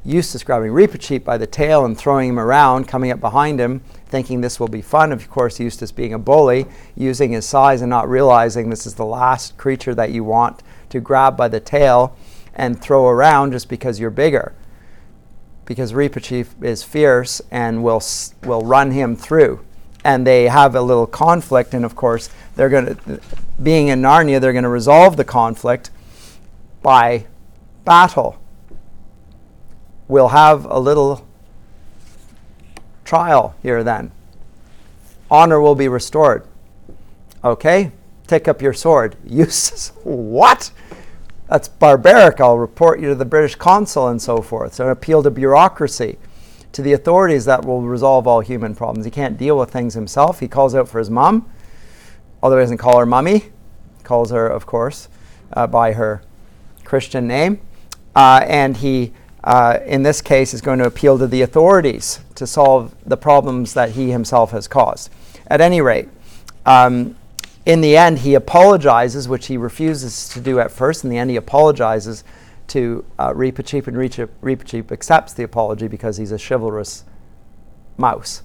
grabbing Reepicheep by the tail and throwing him around, coming up behind him, thinking this will be fun. Of course, Eustace being a bully, using his size and not realizing this is the last creature that you want to grab by the tail and throw around just because you're bigger. Because Reepicheep is fierce and will run him through. And they have a little conflict, and of course, they're going to, being in Narnia, they're going to resolve the conflict by battle. We'll have a little trial here then. Honor will be restored. Okay, take up your sword. Eustace, what? That's barbaric. I'll report you to the British consul and so forth. So an appeal to bureaucracy, to the authorities that will resolve all human problems. He can't deal with things himself. He calls out for his mum, although he doesn't call her mummy. He calls her, of course, by her Christian name. And he, in this case, is going to appeal to the authorities to solve the problems that he himself has caused. At any rate, in the end, he apologizes, which he refuses to do at first. In the end, he apologizes to Reepicheep, and Reepicheep accepts the apology because he's a chivalrous mouse.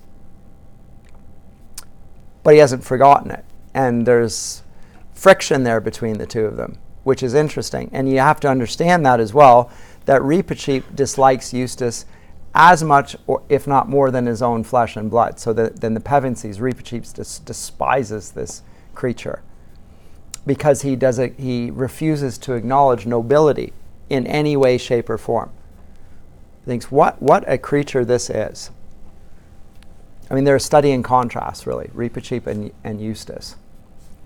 But he hasn't forgotten it. And there's friction there between the two of them, which is interesting. And you have to understand that as well, that Reepicheep dislikes Eustace as much, or if not more, than his own flesh and blood. So than the Pevensies, Reepicheep despises this creature because he refuses to acknowledge nobility in any way, shape, or form. He thinks, what a creature this is. I mean, they're a study in contrast, really, Reepicheep and Eustace.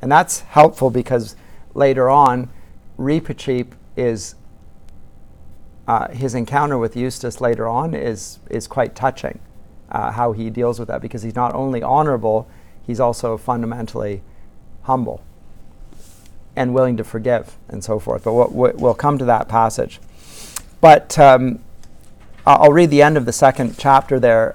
And that's helpful because later on, Reepicheep is, his encounter with Eustace later on is quite touching, how he deals with that, because he's not only honorable, he's also fundamentally humble and willing to forgive and so forth. But we'll come to that passage. But I'll read the end of the second chapter there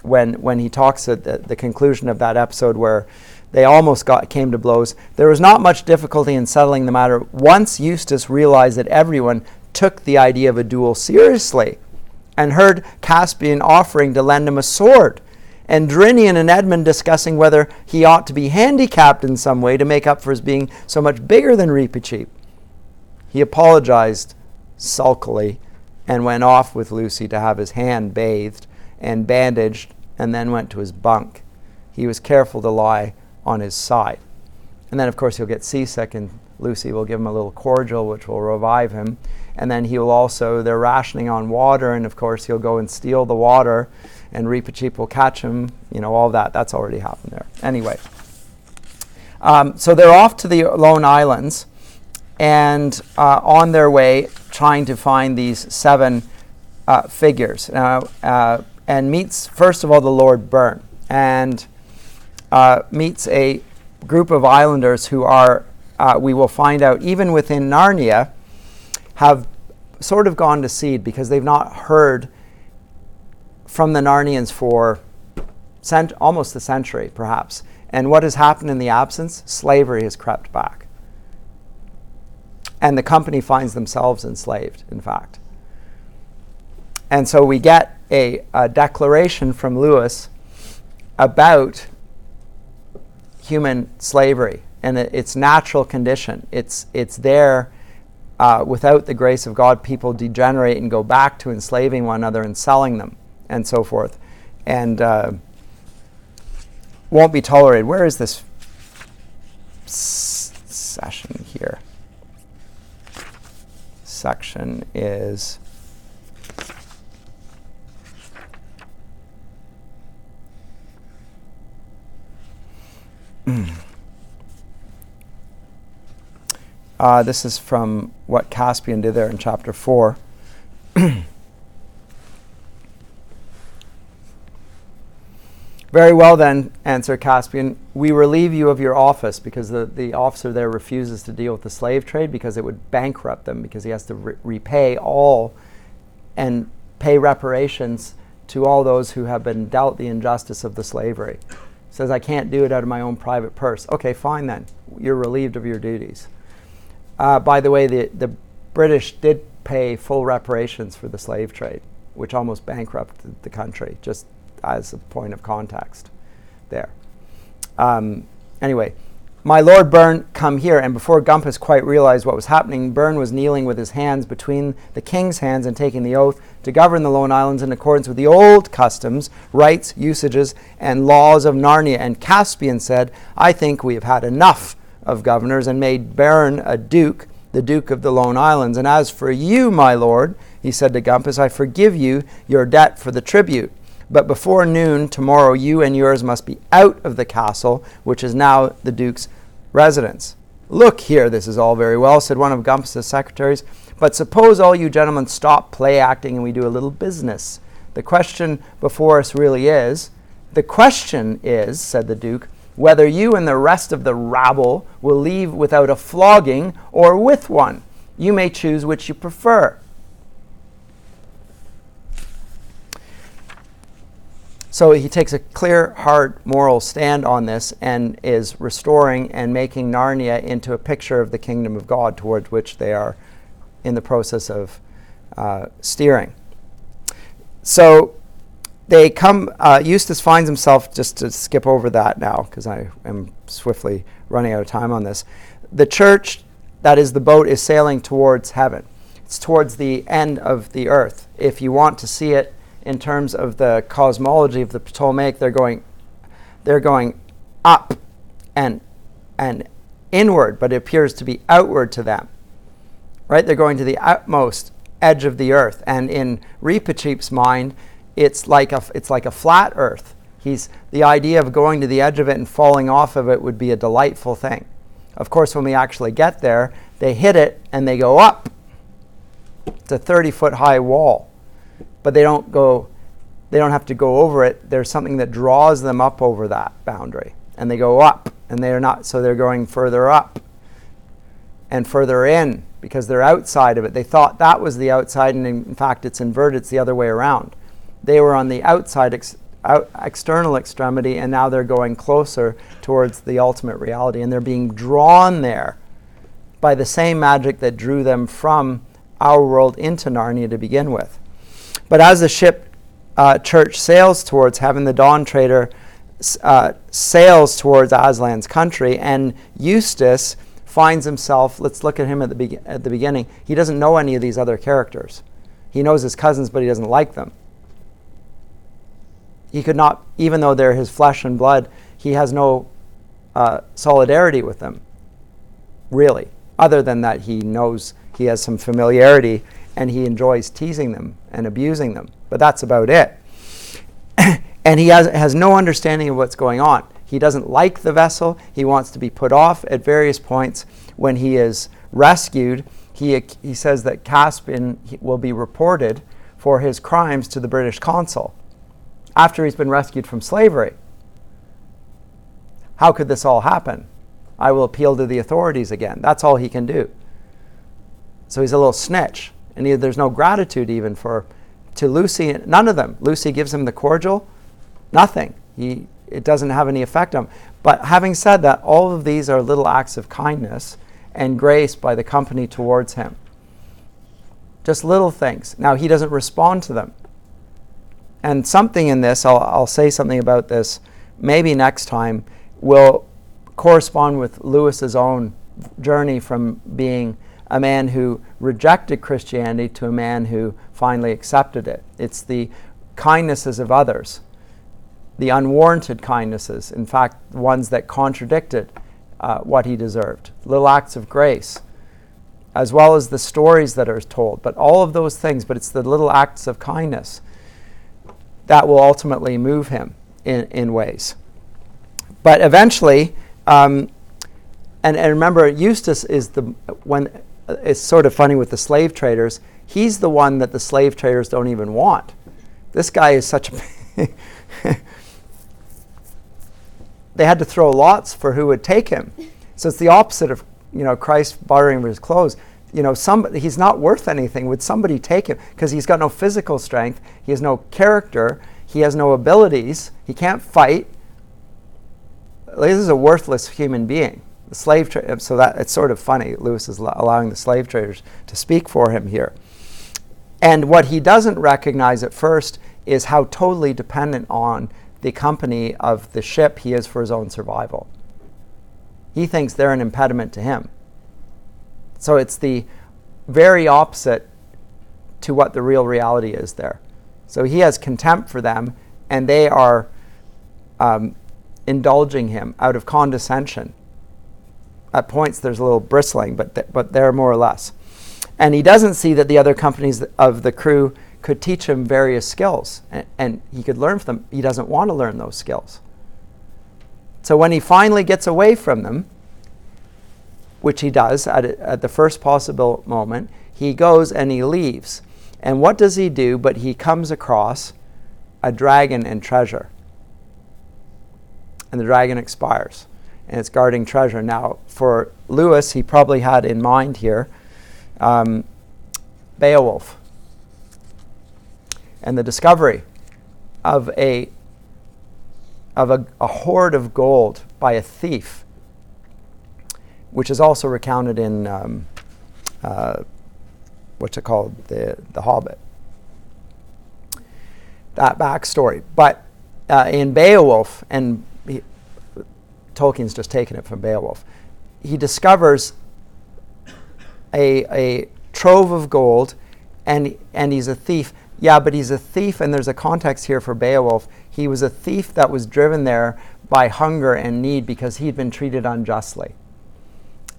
when he talks at the conclusion of that episode where they almost came to blows. There was not much difficulty in settling the matter once Eustace realized that everyone took the idea of a duel seriously and heard Caspian offering to lend him a sword, and Drinian and Edmund discussing whether he ought to be handicapped in some way to make up for his being so much bigger than Reepicheep. He apologized sulkily and went off with Lucy to have his hand bathed and bandaged, and then went to his bunk. He was careful to lie on his side. And then, of course, he'll get seasick, and Lucy will give him a little cordial, which will revive him. And then he'll also, they're rationing on water, and of course he'll go and steal the water, and Reepicheep will catch him. You know, all that. That's already happened there. Anyway. So they're off to the Lone Islands, and on their way trying to find these 7 figures. And meets, first of all, the Lord Byrne, and meets a group of islanders who are, we will find out, even within Narnia, have sort of gone to seed because they've not heard from the Narnians for almost a century, perhaps. And what has happened in the absence? Slavery has crept back. And the company finds themselves enslaved, in fact. And so we get a declaration from Lewis about human slavery and its natural condition. It's there. Without the grace of God, people degenerate and go back to enslaving one another and selling them and so forth, and won't be tolerated. Where is this session here? Section is this is from what Caspian did there in chapter 4. Very well then, answered Caspian, we relieve you of your office, because the officer there refuses to deal with the slave trade because it would bankrupt them, because he has to repay all and pay reparations to all those who have been dealt the injustice of the slavery. He says, I can't do it out of my own private purse. Okay, fine then. You're relieved of your duties. By the way, the British did pay full reparations for the slave trade, which almost bankrupted the country, just as a point of context there. Anyway, my Lord Byrne, come here. And before Gumpus quite realized what was happening, Byrne was kneeling with his hands between the king's hands and taking the oath to govern the Lone Islands in accordance with the old customs, rights, usages, and laws of Narnia. And Caspian said, I think we have had enough of governors, and made Byrne a duke, the Duke of the Lone Islands. And as for you, my lord, he said to Gumpus, I forgive you your debt for the tribute. But before noon tomorrow, you and yours must be out of the castle, which is now the Duke's residence. Look here, this is all very well, said one of Gumpus's secretaries, but suppose all you gentlemen stop play acting and we do a little business. The question before us really is, said the Duke, whether you and the rest of the rabble will leave without a flogging or with one. You may choose which you prefer. So he takes a clear, hard moral stand on this and is restoring and making Narnia into a picture of the kingdom of God towards which they are in the process of steering. So they come, Eustace finds himself, just to skip over that now because I am swiftly running out of time on this. The church, that is the boat, is sailing towards heaven. It's towards the end of the earth. If you want to see it in terms of the cosmology of the Ptolemaic, they're going up and inward, but it appears to be outward to them. Right? They're going to the utmost edge of the earth, and in Reepicheep's mind, it's like a flat earth. The idea of going to the edge of it and falling off of it would be a delightful thing. Of course, when we actually get there, they hit it and they go up. It's a 30-foot high wall. But they don't have to go over it. There's something that draws them up over that boundary. And they go up, and they're going further up and further in because they're outside of it. They thought that was the outside, and in fact it's inverted, it's the other way around. They were on the outside external extremity, and now they're going closer towards the ultimate reality, and they're being drawn there by the same magic that drew them from our world into Narnia to begin with. But as the ship church sails towards heaven, the Dawn Trader sails towards Aslan's country, and Eustace finds himself, let's look at him at the beginning, he doesn't know any of these other characters. He knows his cousins, but he doesn't like them. He could not, even though they're his flesh and blood, he has no solidarity with them, really, other than that he knows he has some familiarity and he enjoys teasing them and abusing them. But that's about it. And he has no understanding of what's going on. He doesn't like the vessel. He wants to be put off at various points. When he is rescued, he says that Caspian will be reported for his crimes to the British consul after he's been rescued from slavery. How could this all happen? I will appeal to the authorities again. That's all he can do. So he's a little snitch. And there's no gratitude even to Lucy, none of them. Lucy gives him the cordial, nothing. It doesn't have any effect on him. But having said that, all of these are little acts of kindness and grace by the company towards him. Just little things. Now, he doesn't respond to them. And something in this, I'll say something about this maybe next time, will correspond with Lewis's own journey from being a man who rejected Christianity to a man who finally accepted it. It's the kindnesses of others, the unwarranted kindnesses, in fact, ones that contradicted what he deserved, little acts of grace, as well as the stories that are told, but all of those things, but it's the little acts of kindness that will ultimately move him in ways. But eventually, and remember, Eustace is it's sort of funny with the slave traders, he's the one that the slave traders don't even want. This guy is such a... They had to throw lots for who would take him. So it's the opposite of, Christ bartering for his clothes. He's not worth anything. Would somebody take him? Because he's got no physical strength. He has no character. He has no abilities. He can't fight. This is a worthless human being. The slave so that it's sort of funny. Lewis is allowing the slave traders to speak for him here. And what he doesn't recognize at first is how totally dependent on the company of the ship he is for his own survival. He thinks they're an impediment to him. So it's the very opposite to what the real reality is there. So he has contempt for them, and they are indulging him out of condescension. At points there's a little bristling, but they're more or less. And he doesn't see that the other companies of the crew could teach him various skills, and he could learn from them. He doesn't want to learn those skills. So when he finally gets away from them, which he does at the first possible moment, he goes and he leaves. And what does he do? But he comes across a dragon and treasure. And the dragon expires, and it's guarding treasure. Now, for Lewis, he probably had in mind here Beowulf and the discovery of a hoard of gold by a thief, which is also recounted in what's it called, the Hobbit. That backstory, but in Beowulf, and Tolkien's just taken it from Beowulf, he discovers a trove of gold, and he's a thief. Yeah, but he's a thief, and there's a context here for Beowulf. He was a thief that was driven there by hunger and need because he'd been treated unjustly.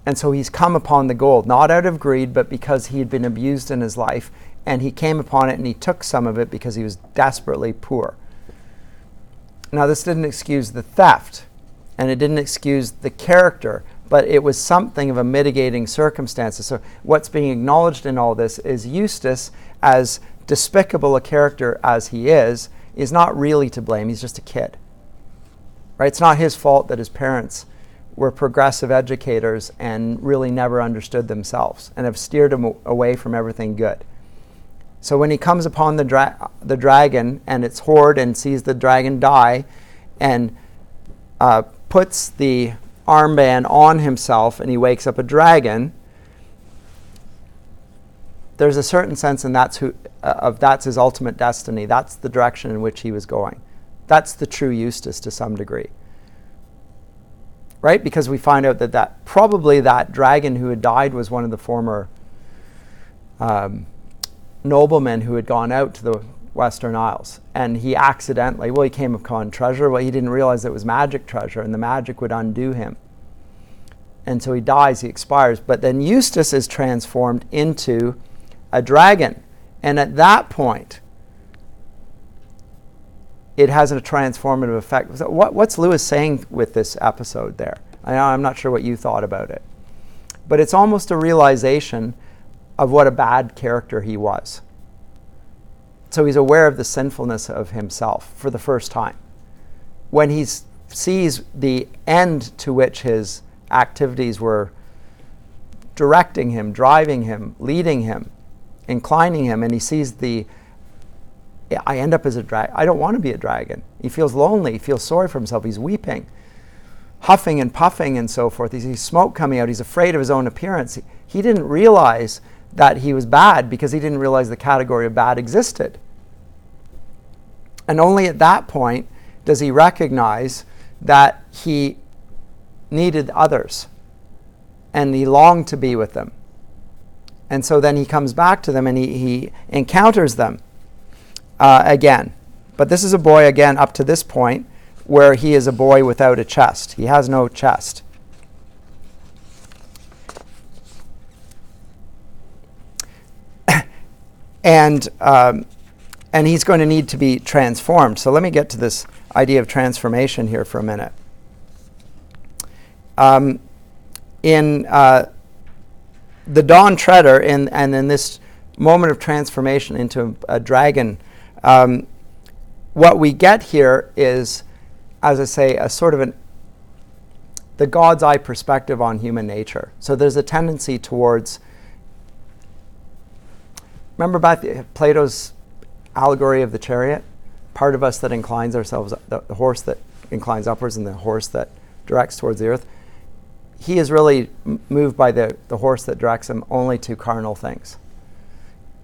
And so he's come upon the gold, not out of greed, but because he had been abused in his life, and he came upon it and he took some of it because he was desperately poor. Now, this didn't excuse the theft, and it didn't excuse the character, but it was something of a mitigating circumstance. So what's being acknowledged in all this is Eustace, as despicable a character as he is not really to blame. He's just a kid. Right? It's not his fault that his parents were progressive educators and really never understood themselves and have steered him away from everything good. So when he comes upon the dragon and its hoard and sees the dragon die and puts the armband on himself and he wakes up a dragon, there's a certain sense, and that's his ultimate destiny. That's the direction in which he was going. That's the true Eustace to some degree. Right? Because we find out that probably that dragon who had died was one of the former noblemen who had gone out to the Western Isles. And he he came upon treasure. Well, he didn't realize it was magic treasure, and the magic would undo him. And so he dies, he expires. But then Eustace is transformed into a dragon. And at that point, it has a transformative effect. So what's Lewis saying with this episode there? I'm not sure what you thought about it. But it's almost a realization of what a bad character he was. So he's aware of the sinfulness of himself for the first time. When he sees the end to which his activities were directing him, driving him, leading him, inclining him, and he sees I end up as a dragon. I don't want to be a dragon. He feels lonely. He feels sorry for himself. He's weeping, huffing and puffing and so forth. He sees smoke coming out. He's afraid of his own appearance. He didn't realize that he was bad because he didn't realize the category of bad existed. And only at that point does he recognize that he needed others and he longed to be with them. And so then he comes back to them and he encounters them again. But this is a boy, again, up to this point, where he is a boy without a chest. He has no chest. And he's going to need to be transformed. So let me get to this idea of transformation here for a minute. In the Dawn Treader, and in this moment of transformation into a dragon, what we get here is, as I say, a sort of the God's eye perspective on human nature. So there's a tendency towards, remember about Plato's allegory of the chariot? Part of us that inclines ourselves, the horse that inclines upwards and the horse that directs towards the earth. He is really moved by the horse that directs him only to carnal things.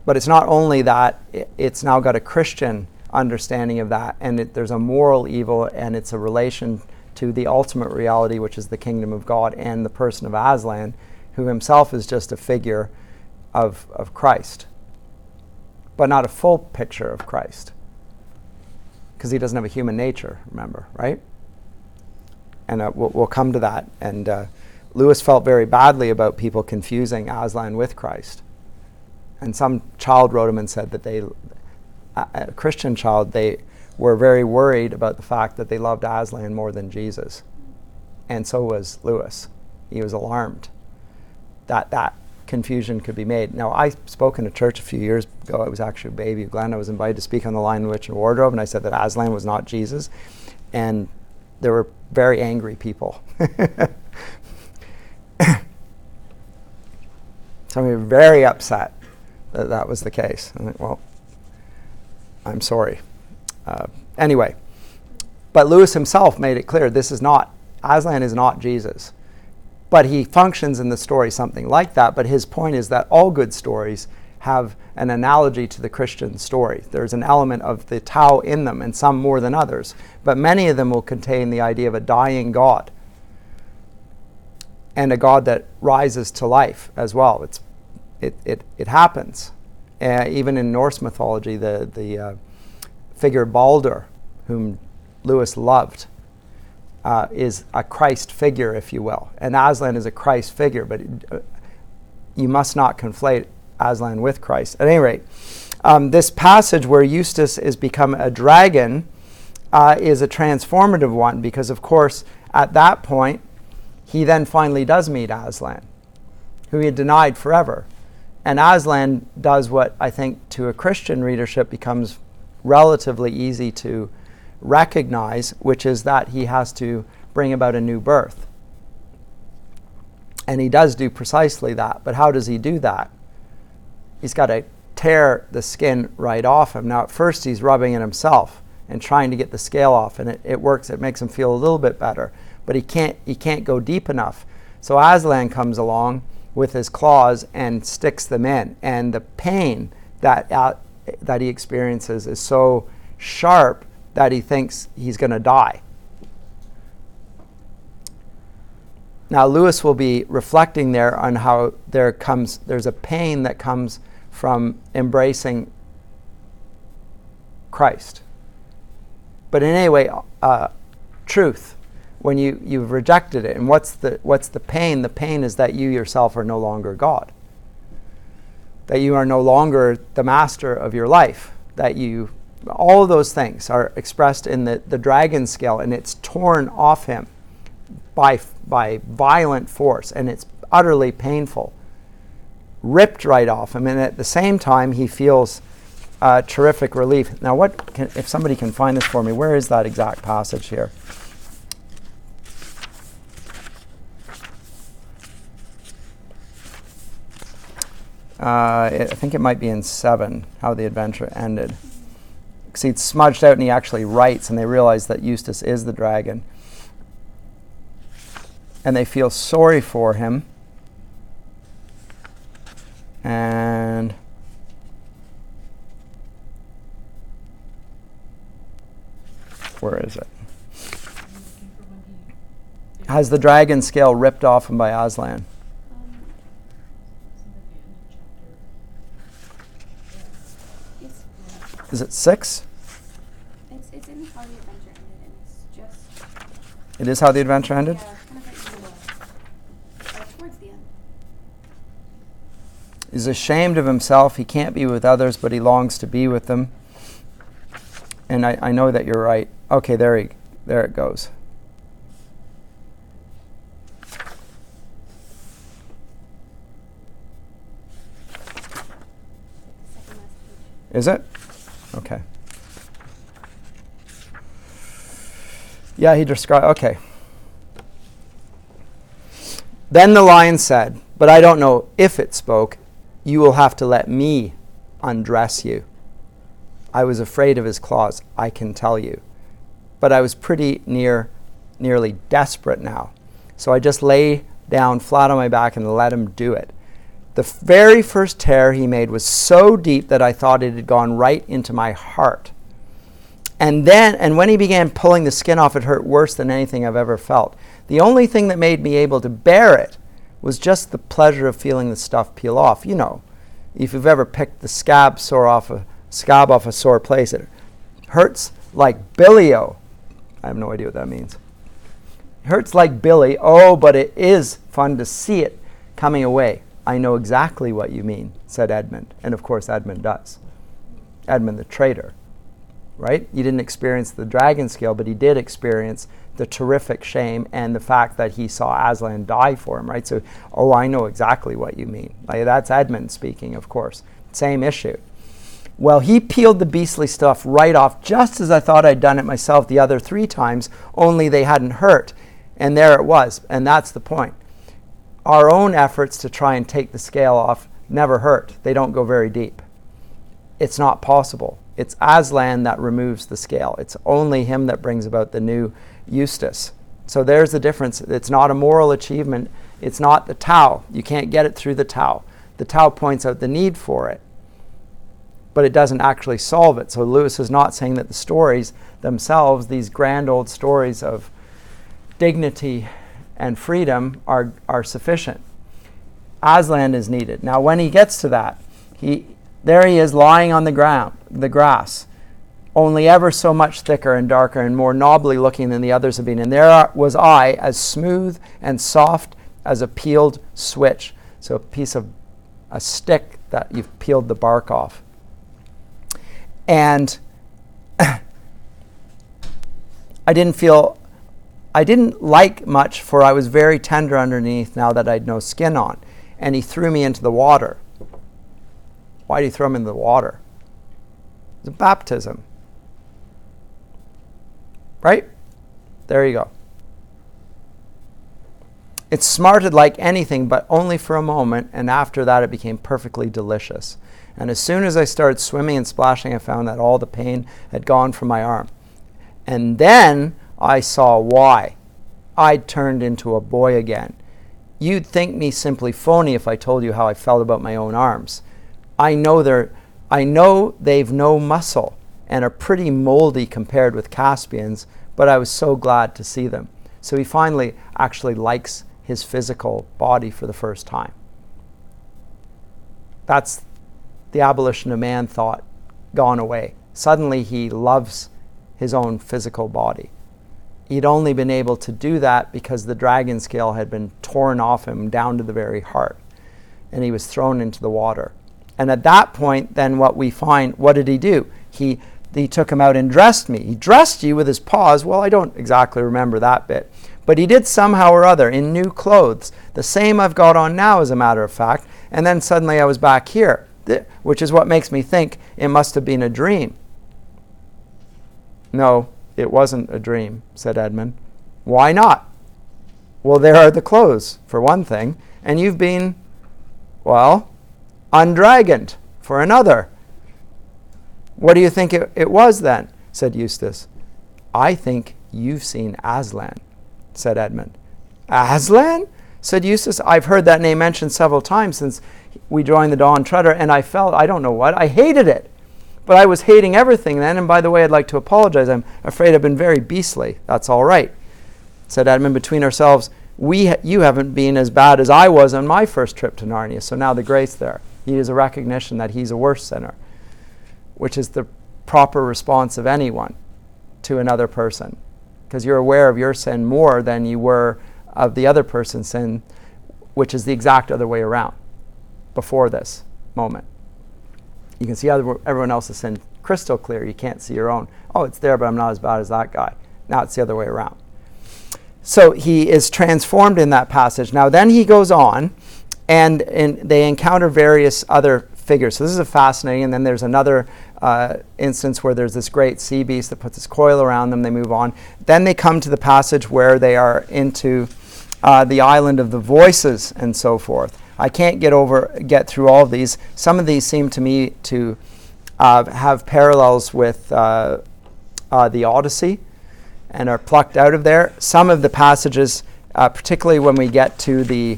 But it's not only that, it's now got a Christian understanding of that, and there's a moral evil, and it's a relation to the ultimate reality, which is the kingdom of God and the person of Aslan, who himself is just a figure of Christ, but not a full picture of Christ, because he doesn't have a human nature, remember, right? And we'll come to that. And Lewis felt very badly about people confusing Aslan with Christ. And some child wrote him and said that a Christian child, they were very worried about the fact that they loved Aslan more than Jesus. And so was Lewis. He was alarmed that confusion could be made. Now, I spoke in a church a few years ago. I was actually a baby of Glen. I was invited to speak on The Lion, Witch, and Wardrobe, and I said that Aslan was not Jesus. And there were very angry people. Some were very upset that that was the case. I'm like, well, I'm sorry. Anyway, but Lewis himself made it clear Aslan is not Jesus. But he functions in the story something like that. But his point is that all good stories have an analogy to the Christian story. There's an element of the Tao in them, and some more than others. But many of them will contain the idea of a dying God and a God that rises to life as well. It happens. Even in Norse mythology, the figure Baldur, whom Lewis loved, is a Christ figure, if you will. And Aslan is a Christ figure, but you must not conflate Aslan with Christ. At any rate, this passage where Eustace is become a dragon is a transformative one, because, of course, at that point, he then finally does meet Aslan, who he had denied forever. And Aslan does what I think to a Christian readership becomes relatively easy to recognize, which is that he has to bring about a new birth. And he does do precisely that. But how does he do that? He's got to tear the skin right off him. Now, at first, he's rubbing it himself and trying to get the scale off, and it works. It makes him feel a little bit better. But he can't go deep enough. So Aslan comes along with his claws and sticks them in. And the pain that he experiences is so sharp that he thinks he's going to die. Now, Lewis will be reflecting there on how there's a pain that comes from embracing Christ. But in any way, truth, when you've rejected it. And what's the pain? The pain is that you yourself are no longer God. That you are no longer the master of your life. All of those things are expressed in the dragon scale, and it's torn off him by violent force, and it's utterly painful. Ripped right off him, and at the same time he feels terrific relief. Now, if somebody can find this for me, where is that exact passage here? I think it might be in 7, how the adventure ended. Because he'd smudged out and he actually writes, and they realize that Eustace is the dragon. And they feel sorry for him. And Where is it? Has the dragon scale ripped off him by Aslan? Is it 6? It's in how the adventure ended, and it's just... It is how the adventure ended? Yeah, kind of right in the middle. Towards the end. He's ashamed of himself. He can't be with others, but he longs to be with them. And I know that you're right. Okay, there it goes. Is it? Okay. Yeah, he described, okay. Then the lion said, but I don't know if it spoke, you will have to let me undress you. I was afraid of his claws, I can tell you. But I was pretty nearly desperate now. So I just lay down flat on my back and let him do it. The very first tear he made was so deep that I thought it had gone right into my heart. And when he began pulling the skin off, it hurt worse than anything I've ever felt. The only thing that made me able to bear it was just the pleasure of feeling the stuff peel off. You know, if you've ever picked the scab off a sore place, it hurts like billy-o. I have no idea what that means. It hurts like billy, but it is fun to see it coming away. I know exactly what you mean, said Edmund. And of course Edmund does. Edmund the traitor, right? He didn't experience the dragon scale, but he did experience the terrific shame and the fact that he saw Aslan die for him, right? So, I know exactly what you mean. Like, that's Edmund speaking, of course. Same issue. Well, he peeled the beastly stuff right off, just as I thought I'd done it myself the other 3 times, only they hadn't hurt. And there it was. And that's the point. Our own efforts to try and take the scale off never hurt. They don't go very deep. It's not possible. It's Aslan that removes the scale. It's only him that brings about the new Eustace. So there's the difference. It's not a moral achievement. It's not the Tao. You can't get it through the Tao. The Tao points out the need for it, but it doesn't actually solve it. So Lewis is not saying that the stories themselves, these grand old stories of dignity and freedom, are sufficient. Aslan is needed. Now when he gets to that, there he is lying on the grass, only ever so much thicker and darker and more knobbly looking than the others have been. And there was I, as smooth and soft as a peeled switch. So a stick that you've peeled the bark off. And I didn't like much, for I was very tender underneath now that I'd no skin on. And he threw me into the water. Why did he throw him into the water? It's a baptism. Right? There you go. It smarted like anything, but only for a moment, and after that it became perfectly delicious. And as soon as I started swimming and splashing, I found that all the pain had gone from my arm. And then I saw why. I'd turned into a boy again. You'd think me simply phony if I told you how I felt about my own arms. I know they've no muscle and are pretty moldy compared with Caspian's, but I was so glad to see them. So he finally actually likes his physical body for the first time. That's the abolition of man thought gone away. Suddenly he loves his own physical body. He'd only been able to do that because the dragon scale had been torn off him down to the very heart, and he was thrown into the water. And at that point, then what we find, what did he do? He took him out and dressed me. He dressed you with his paws. Well, I don't exactly remember that bit. But he did somehow or other in new clothes. The same I've got on now, as a matter of fact. And then suddenly I was back here, which is what makes me think it must have been a dream. No, it wasn't a dream, said Edmund. Why not? Well, there are the clothes, for one thing. And you've been, undragoned, for another. What do you think it was then? Said Eustace. I think you've seen Aslan, said Edmund. Aslan? Said Eustace. I've heard that name mentioned several times since we joined the Dawn Treader, and I felt, I don't know what, I hated it. But I was hating everything then, and by the way, I'd like to apologize. I'm afraid I've been very beastly. That's all right. Said Edmund, between ourselves, you haven't been as bad as I was on my first trip to Narnia, so now the grace there. He is a recognition that he's a worse sinner, which is the proper response of anyone to another person, because you're aware of your sin more than you were of the other person's sin, which is the exact other way around before this moment. You can see everyone else's sin crystal clear. You can't see your own. Oh, it's there, but I'm not as bad as that guy. Now it's the other way around. So he is transformed in that passage. Now then he goes on, and they encounter various other figures. So this is a fascinating, and then there's another instance where there's this great sea beast that puts this coil around them. They move on. Then they come to the passage where they are into the island of the voices and so forth. I can't get through all of these. Some of these seem to me to have parallels with the Odyssey and are plucked out of there. Some of the passages, particularly when we get to the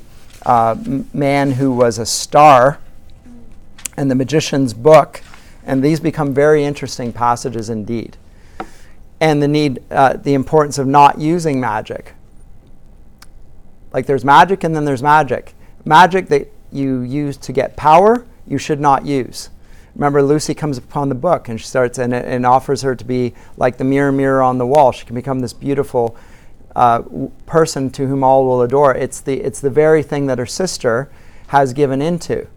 man who was a star and the magician's book, and these become very interesting passages indeed. And the importance of not using magic. Like there's magic and then there's magic. Magic that you use to get power, you should not use. Remember, Lucy comes upon the book and she starts and offers her to be like the mirror on the wall. She can become this beautiful person to whom all will adore. It's the very thing that her sister has given into.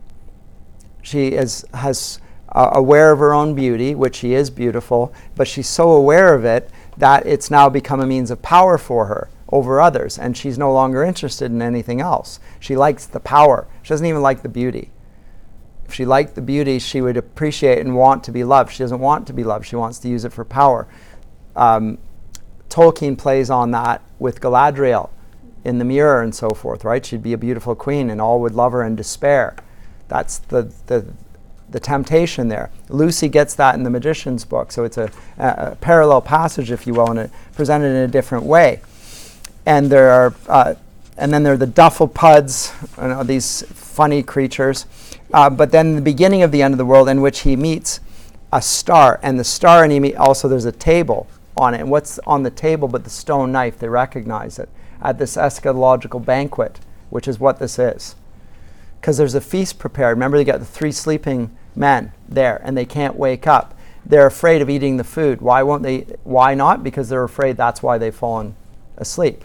She has aware of her own beauty, which she is beautiful, but she's so aware of it that it's now become a means of power for her over others, and she's no longer interested in anything else. She likes the power. She doesn't even like the beauty. If she liked the beauty, she would appreciate and want to be loved. She doesn't want to be loved. She wants to use it for power. Tolkien plays on that with Galadriel in the mirror and so forth, right? She'd be a beautiful queen and all would love her in despair. That's the temptation there. Lucy gets that in the magician's book, so it's a parallel passage, if you will, and it presented in a different way. And then there are the Dufflepuds, these funny creatures. But then the beginning of the end of the world, in which he meets a star, and the star, and also there's a table on it. And what's on the table but the stone knife? They recognize it at this eschatological banquet, which is what this is. Because there's a feast prepared. Remember, they got the 3 sleeping men there, and they can't wake up. They're afraid of eating the food. Why won't they? Why not? Because they're afraid that's why they've fallen asleep.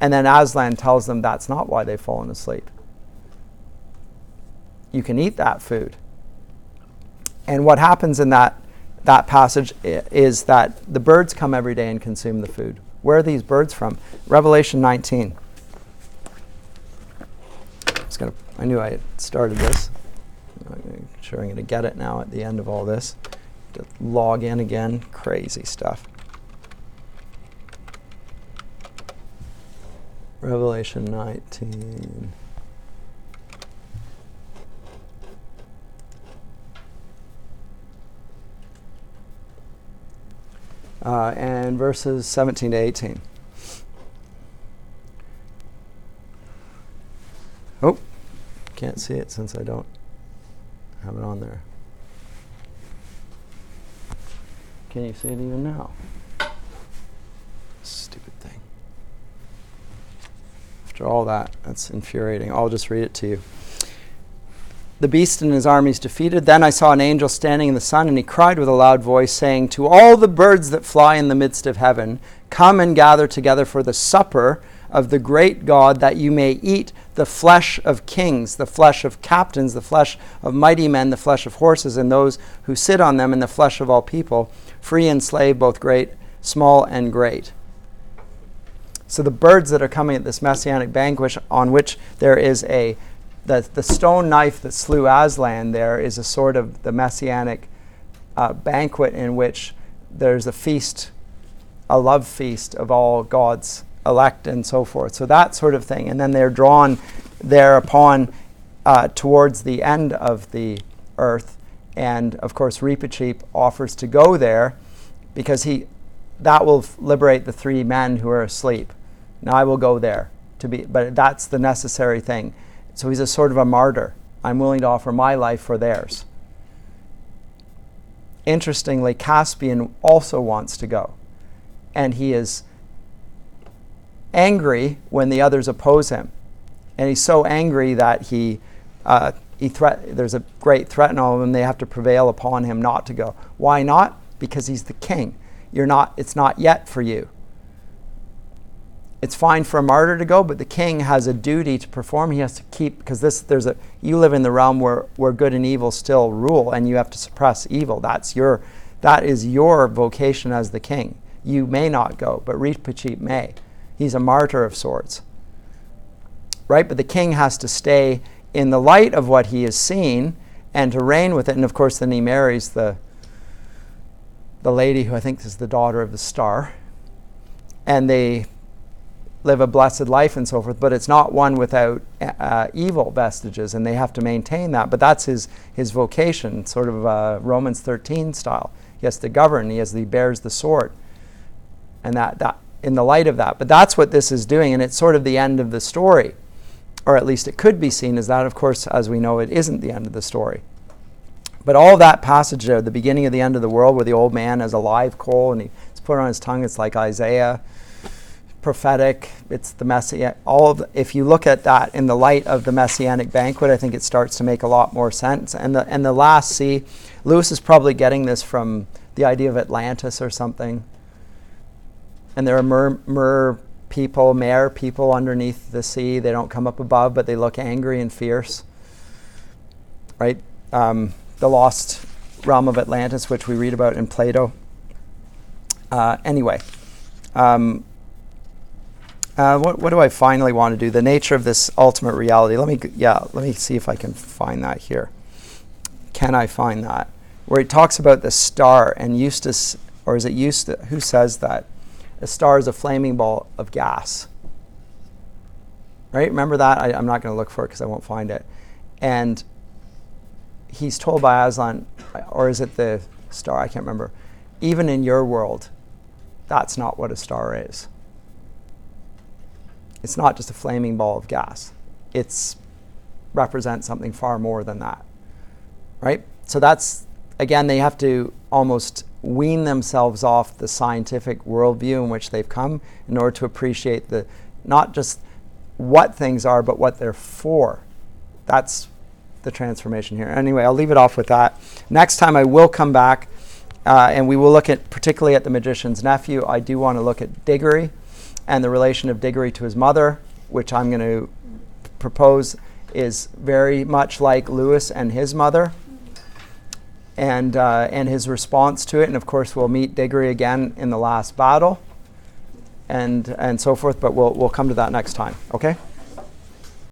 And then Aslan tells them that's not why they've fallen asleep. You can eat that food. And what happens in that passage is that the birds come every day and consume the food. Where are these birds from? Revelation 19. I knew I had started this. I'm sure I'm going to get it now at the end of all this. To log in again. Crazy stuff. Revelation 19. And verses 17 to 18. Oh, can't see it since I don't have it on there. Can you see it even now? Stupid thing. After all that's infuriating. I'll just read it to you. The beast and his armies defeated. Then I saw an angel standing in the sun, and he cried with a loud voice, saying, "To all the birds that fly in the midst of heaven, come and gather together for the supper of the great God, that you may eat the flesh of kings, the flesh of captains, the flesh of mighty men, the flesh of horses, and those who sit on them, and the flesh of all people, free and slave, both great, small, and great." So the birds that are coming at this messianic banquet, on which there is the stone knife that slew Aslan, there is a sort of the messianic banquet in which there's a feast, a love feast of all God's elect and so forth. So that sort of thing. And then they're drawn thereupon towards the end of the earth. And of course, Reepicheep offers to go there because that will liberate the 3 men who are asleep. Now I will go there but that's the necessary thing. So he's a sort of a martyr. I'm willing to offer my life for theirs. interestingly, Caspian also wants to go. And he is angry when the others oppose him. And he's so angry that there's a great threat on all of them. They have to prevail upon him not to go. Why not? Because he's the king. It's not yet for you. It's fine for a martyr to go, but the king has a duty to perform. He has to keep, because you live in the realm where good and evil still rule, and you have to suppress evil. That is your vocation as the king. You may not go, but Rinpoche may. He's a martyr of sorts. Right? But the king has to stay in the light of what he has seen and to reign with it. And of course, then he marries the lady who I think is the daughter of the star. And they live a blessed life and so forth, but it's not one without evil vestiges, and they have to maintain that. But that's his vocation, sort of Romans 13 style. He has to govern. He bears the sword, and that in the light of that. But that's what this is doing, and it's sort of the end of the story, or at least it could be seen as that. Of course, as we know, it isn't the end of the story. But all that passage there, the beginning of the end of the world, where the old man has a live coal and it's put on his tongue, it's like Isaiah. Prophetic, it's the Messiah. If you look at that in the light of the Messianic banquet, I think it starts to make a lot more sense. And the last sea, Lewis is probably getting this from the idea of Atlantis or something. And there are mare people underneath the sea. They don't come up above, but they look angry and fierce. Right? The lost realm of Atlantis, which we read about in Plato. Anyway. What do I finally want to do? The nature of this ultimate reality. Let me see if I can find that here. Can I find that? Where he talks about the star, and Eustace, or is it Eustace, who says that? A star is a flaming ball of gas. Right? Remember that? I'm not going to look for it because I won't find it. And he's told by Aslan, or is it the star? I can't remember. Even in your world, that's not what a star is. It's not just a flaming ball of gas. It represents something far more than that, right? So that's, again, they have to almost wean themselves off the scientific worldview in which they've come in order to appreciate not just what things are, but what they're for. That's the transformation here. Anyway, I'll leave it off with that. Next time I will come back and we will look at, particularly at the magician's nephew. I do want to look at Diggory and the relation of Diggory to his mother, which I'm going to propose is very much like Lewis and his mother, and his response to it. And of course, we'll meet Diggory again in the last battle, and so forth. But we'll come to that next time. Okay.